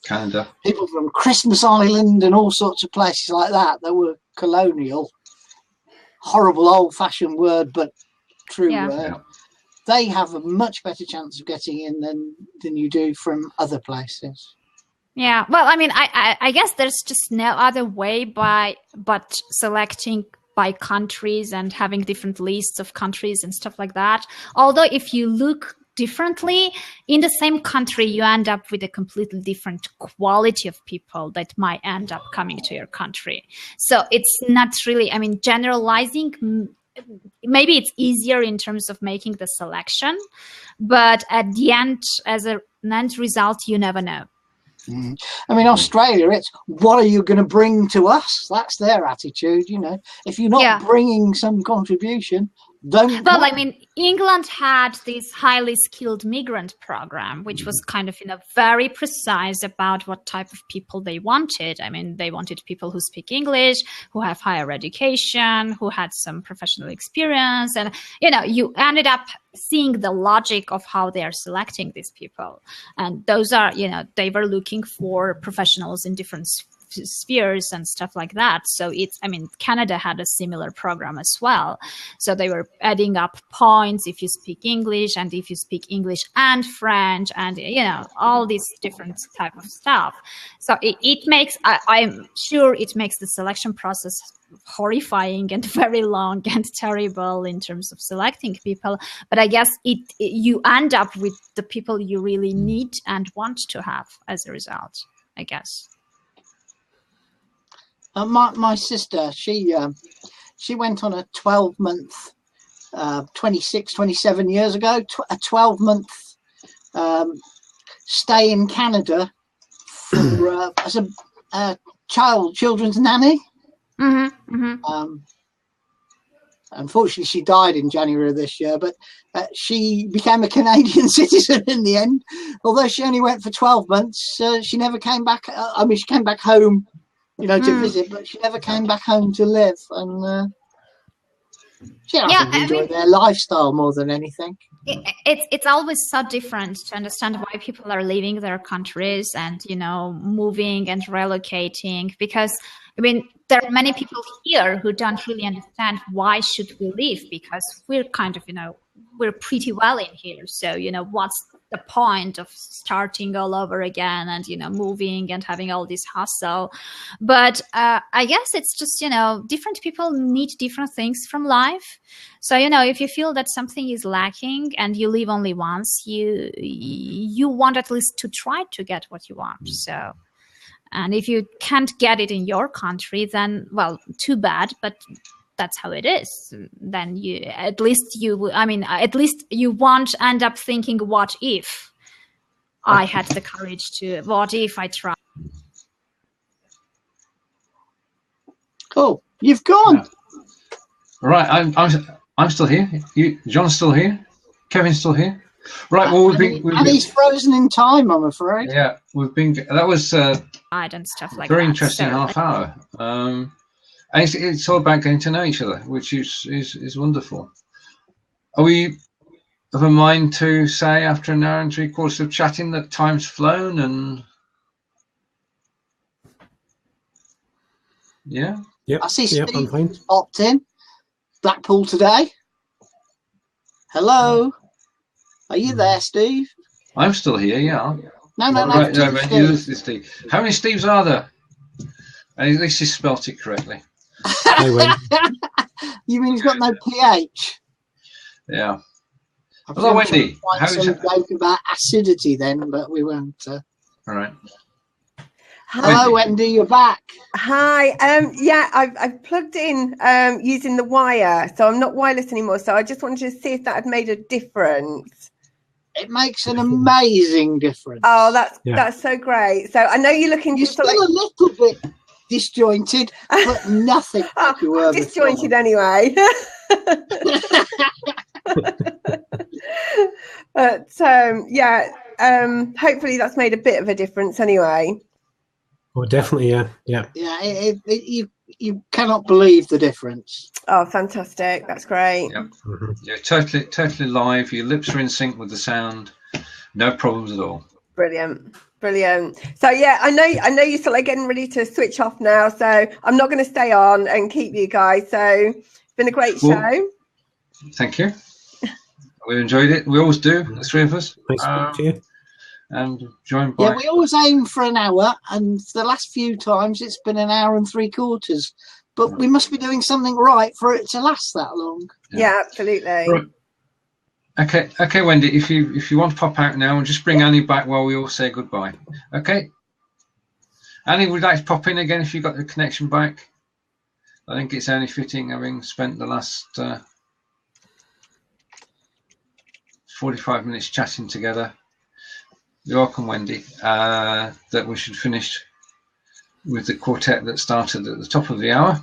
Canada, people from Christmas Island and all sorts of places like that were colonial. Horrible old-fashioned word, but true word. Yeah. They have a much better chance of getting in than you do from other places. Yeah, well, I guess there's just no other way but selecting by countries and having different lists of countries and stuff like that. Although if you look differently, in the same country, you end up with a completely different quality of people that might end up coming to your country. So it's not really, generalizing, maybe it's easier in terms of making the selection, but at the end, as an end result, you never know. I mean, Australia, it's what are you going to bring to us? That's their attitude, you know. If you're not bringing some contribution, don't. Well, I mean, England had this highly skilled migrant program, which was kind of, very precise about what type of people they wanted. I mean, they wanted people who speak English, who have higher education, who had some professional experience. And, you ended up seeing the logic of how they are selecting these people. And those are, they were looking for professionals in different spheres and stuff like that. So Canada had a similar program as well. So they were adding up points if you speak English and if you speak English and French and, all these different type of stuff. So it makes, I'm sure it makes the selection process horrifying and very long and terrible in terms of selecting people. But I guess you end up with the people you really need and want to have as a result, I guess. My sister, she went on a 12-month, 27 years ago, a 12-month stay in Canada for, as a children's nanny. Unfortunately, she died in January of this year, but she became a Canadian citizen in the end. Although she only went for 12 months, she never came back. She came back home, to visit, but she never came back home to live. And she enjoyed their lifestyle more than anything. It's always so different to understand why people are leaving their countries and, moving and relocating, because there are many people here who don't really understand why should we leave, because we're kind of, we're pretty well in here. So, what's the point of starting all over again and, moving and having all this hustle? But I guess it's just, different people need different things from life. So, if you feel that something is lacking and you live only once, you want at least to try to get what you want. So, and if you can't get it in your country, then, well, too bad, but that's how it is. Then at least you won't end up thinking, what if I had the courage to, what if I tried? Cool. You've gone. Yeah. Right. I'm still here. John's still here. Kevin's still here. Right. Well, and he's frozen in time, I'm afraid. Yeah, that was and stuff like very that. Interesting half hour. And it's all about getting to know each other, which is wonderful. Are we of a mind to say after an hour and 3/4 of chatting that time's flown? And yeah, I see Steve popped in. Blackpool today. Hello. Are you there, Steve? I'm still here, yeah. No. Right, Steve. How many Steves are there? At least he spelt it correctly. You mean he's got no PH? Yeah. Hello, Wendy. How's some joke about acidity then, but we won't. All right. Hello, Wendy. You're back. Hi. I've plugged in using the wire, so I'm not wireless anymore. So I just wanted to see if that had made a difference. It makes an amazing difference. Oh, that's so great. So I know you're looking. You're still a little bit disjointed, but nothing. Disjointed anyway. But hopefully that's made a bit of a difference anyway. Oh, definitely, yeah. You cannot believe the difference. Oh, fantastic! That's great. Yep. You're totally live. Your lips are in sync with the sound. No problems at all. Brilliant. So I know you're sort of getting ready to switch off now. So I'm not going to stay on and keep you guys. So it's been a great show. Thank you. We enjoyed it. We always do. The three of us. Thanks to you. And joined by. Yeah, we always aim for an hour, and the last few times it's been an hour and 3/4. But we must be doing something right for it to last that long. Yeah, absolutely. Right. Okay, Wendy. If you want to pop out now and just bring Annie back while we all say goodbye. Okay. Annie, would you like to pop in again if you got the connection back? I think it's only fitting, having spent the last 45 minutes chatting together. You're welcome, Wendy. That we should finish with the quartet that started at the top of the hour.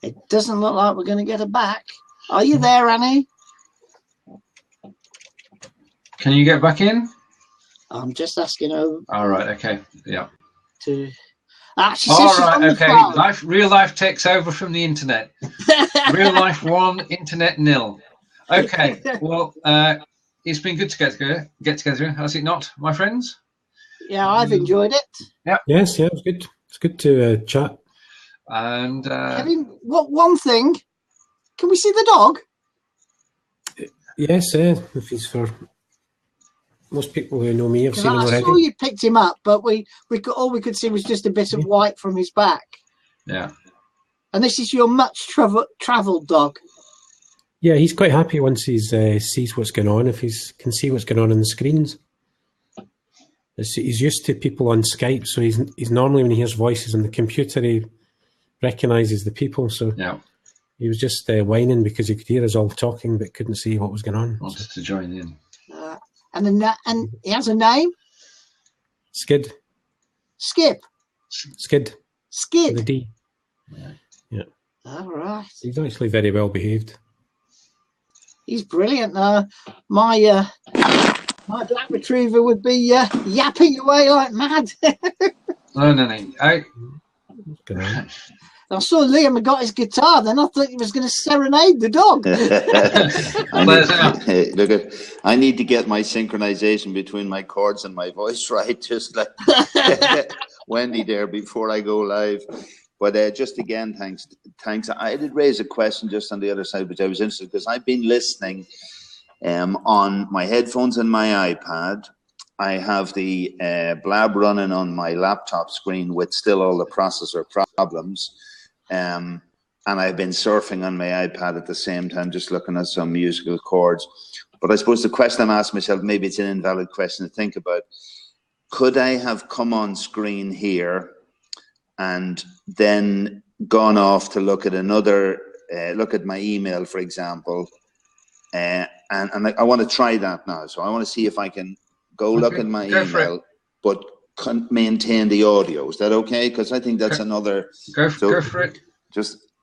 It doesn't look like we're going to get her back. Are you there, Annie? Can you get back in? I'm just asking her. All right. Okay. Yeah. She says All she's on right. the Okay. phone. Real life takes over from the internet. Real life 1, internet 0. Okay. Well, it's been good to get together. Has it not, my friends? Yeah, I've enjoyed it. Yeah. Yes, yeah, it was good. It's good to chat. And Kevin, one thing? Can we see the dog? Yes, if he's for most people who know me, have seen him I already. saw you picked him up, but all we could see was just a bit of white from his back. Yeah. And this is your much travelled dog. Yeah, he's quite happy once he sees what's going on, if he can see what's going on the screens. He's used to people on Skype, so he's normally, when he hears voices on the computer, he recognises the people. So yeah, he was just whining because he could hear us all talking but couldn't see what was going on. Wanted to join in. And he has a name? Skid. Skip. Skid. Skid. With a D. Yeah. All right. He's actually very well behaved. He's brilliant. My black retriever would be yapping away like mad. No. I saw Liam had got his guitar, then I thought he was going to serenade the dog. Look, I need to get my synchronization between my chords and my voice right, just like Wendy there before I go live. But just again, thanks. I did raise a question just on the other side, which I was interested, because I've been listening on my headphones and my iPad. I have the Blab running on my laptop screen with still all the processor problems. And I've been surfing on my iPad at the same time, just looking at some musical chords. But I suppose the question I'm asking myself, maybe it's an invalid question to think about. Could I have come on screen here and then gone off to look at look at my email, for example? And I want to try that now. So I want to see if I can look at my email, but maintain the audio. Is that okay? Because I think that's another. Go for it.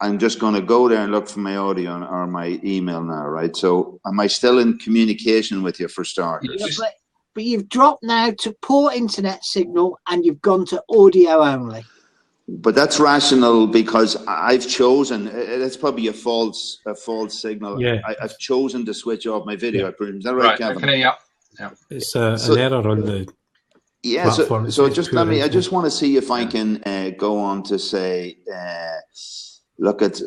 I'm just going to go there and look for my audio or my email now, right? So am I still in communication with you for starters? But you've dropped now to poor internet signal and you've gone to audio only. But that's rational because I've chosen. It's probably a false signal. Yeah. I've chosen to switch off my video. Yeah. Is that right, Kevin? Okay, yeah. It's an error on the. Yeah, so just let me. I just want to see if I can go on to say, look at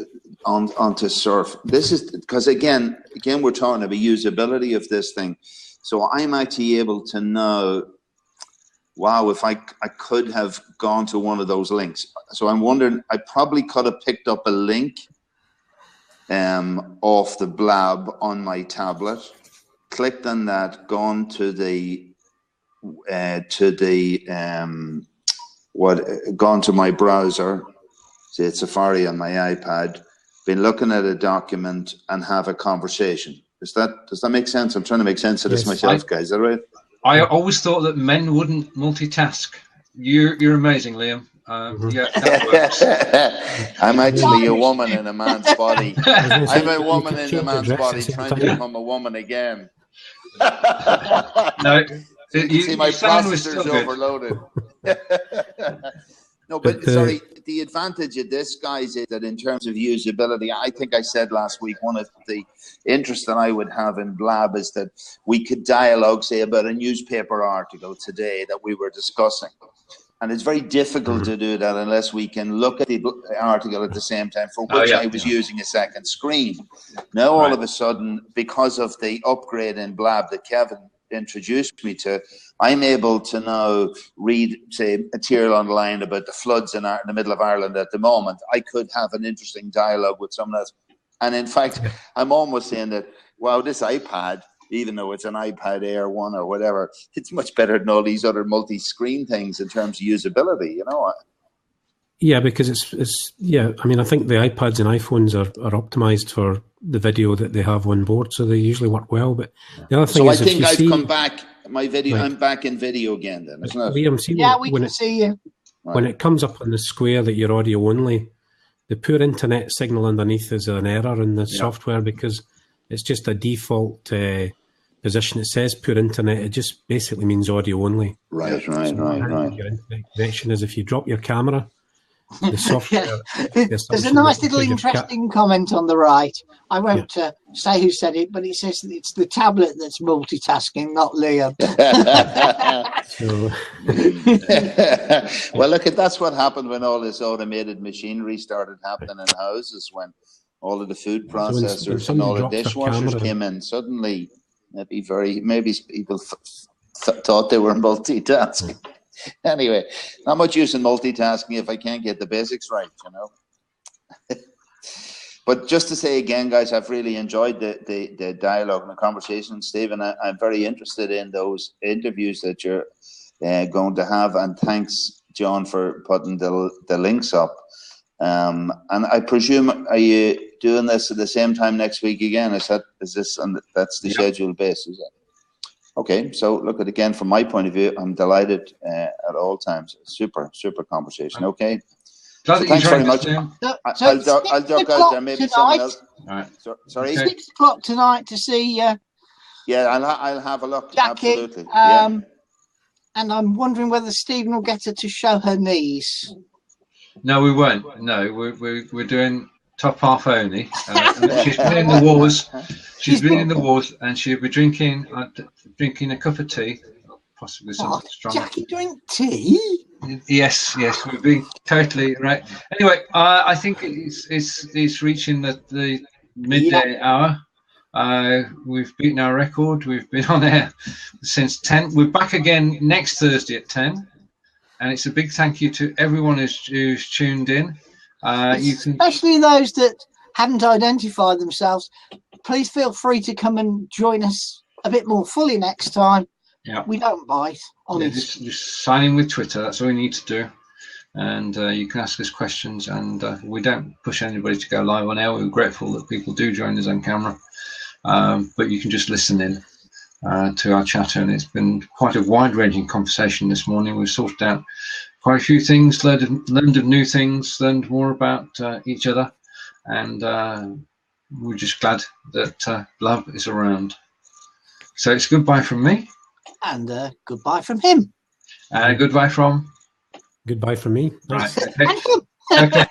onto surf. This is because again, we're talking about usability of this thing. So I'm actually able to know. Wow, if I could have gone to one of those links. So I'm wondering, I probably could have picked up a link off the Blab on my tablet, clicked on that, gone to gone to my browser, say Safari on my iPad, been looking at a document and have a conversation. Does that make sense? I'm trying to make sense of this myself, guys. Is that right? I always thought that men wouldn't multitask. You're amazing, Liam. Yeah, that works. I'm actually a woman in a man's body. I'm a woman in a man's body trying to become a woman again. No, see, my processor's overloaded. No, but sorry, the advantage of this, guys, is that in terms of usability, I think I said last week, one of the interests that I would have in Blab is that we could dialogue, say, about a newspaper article today that we were discussing. And it's very difficult to do that unless we can look at the article at the same time, for which I was using a second screen. Now, all of a sudden, because of the upgrade in Blab that Kevin introduced me to, I'm able to now read, say, material online about the floods in the middle of Ireland at the moment. I could have an interesting dialogue with someone else. And in fact, I'm almost saying that, wow, this iPad, even though it's an iPad Air 1 or whatever, it's much better than all these other multi-screen things in terms of usability, you know? Yeah, because it's I mean, I think the iPads and iPhones are optimized for the video that they have on board, so they usually work well. But the other thing so is, I think I've come back. My video, right. I'm back in video again. Then, isn't it? Liam, we can see you. When it comes up on the square that you're audio only, the poor internet signal underneath is an error in the software because it's just a default position. It says poor internet. It just basically means audio only. Right. Your internet connection is if you drop your camera, the software. There's a nice little interesting comment on the right. I won't say who said it, but it says that it's the tablet that's multitasking, not Liam. Well, look, that's what happened when all this automated machinery started happening in houses, when all of the food processors and all the dishwashers came in. Suddenly, maybe people thought they were multitasking. Anyway, not much use in multitasking if I can't get the basics right, you know. But just to say again, guys, I've really enjoyed the dialogue and the conversation, Stephen. I'm very interested in those interviews that you're going to have, and thanks, Jon, for putting the links up. And I presume, are you doing this at the same time next week again? That's the scheduled base, is it? Okay, so look at again from my point of view, I'm delighted at all times. Super conversation. Okay, so thanks very much. I'll duck out there. Maybe someone else. All right. Sorry. 6 o'clock tonight to see. Yeah, I'll have a look. Jackie, absolutely. and I'm wondering whether Stephen will get her to show her knees. No, we won't. No, we're doing top half only. She's been in the wars. She's been in the wars, and she'll be drinking a cup of tea, possibly something strong. Jackie drink tea? Yes, we've been totally right. Anyway, I think it's reaching the midday hour. We've beaten our record. We've been on air since 10. We're back again next Thursday at 10, and it's a big thank you to everyone who's tuned in. Especially those that haven't identified themselves. Please feel free to come and join us a bit more fully next time. Yeah, we don't bite. Honest. Just sign in with Twitter. That's all you need to do, and you can ask us questions. And we don't push anybody to go live on air. We're grateful that people do join us on camera, but you can just listen in to our chatter. And it's been quite a wide-ranging conversation this morning. We've sorted out quite a few things, learned of new things, learned more about each other, and we're just glad that Blab is around. So it's goodbye from me. And goodbye from him. Goodbye from me. Right. Okay. And him. Okay.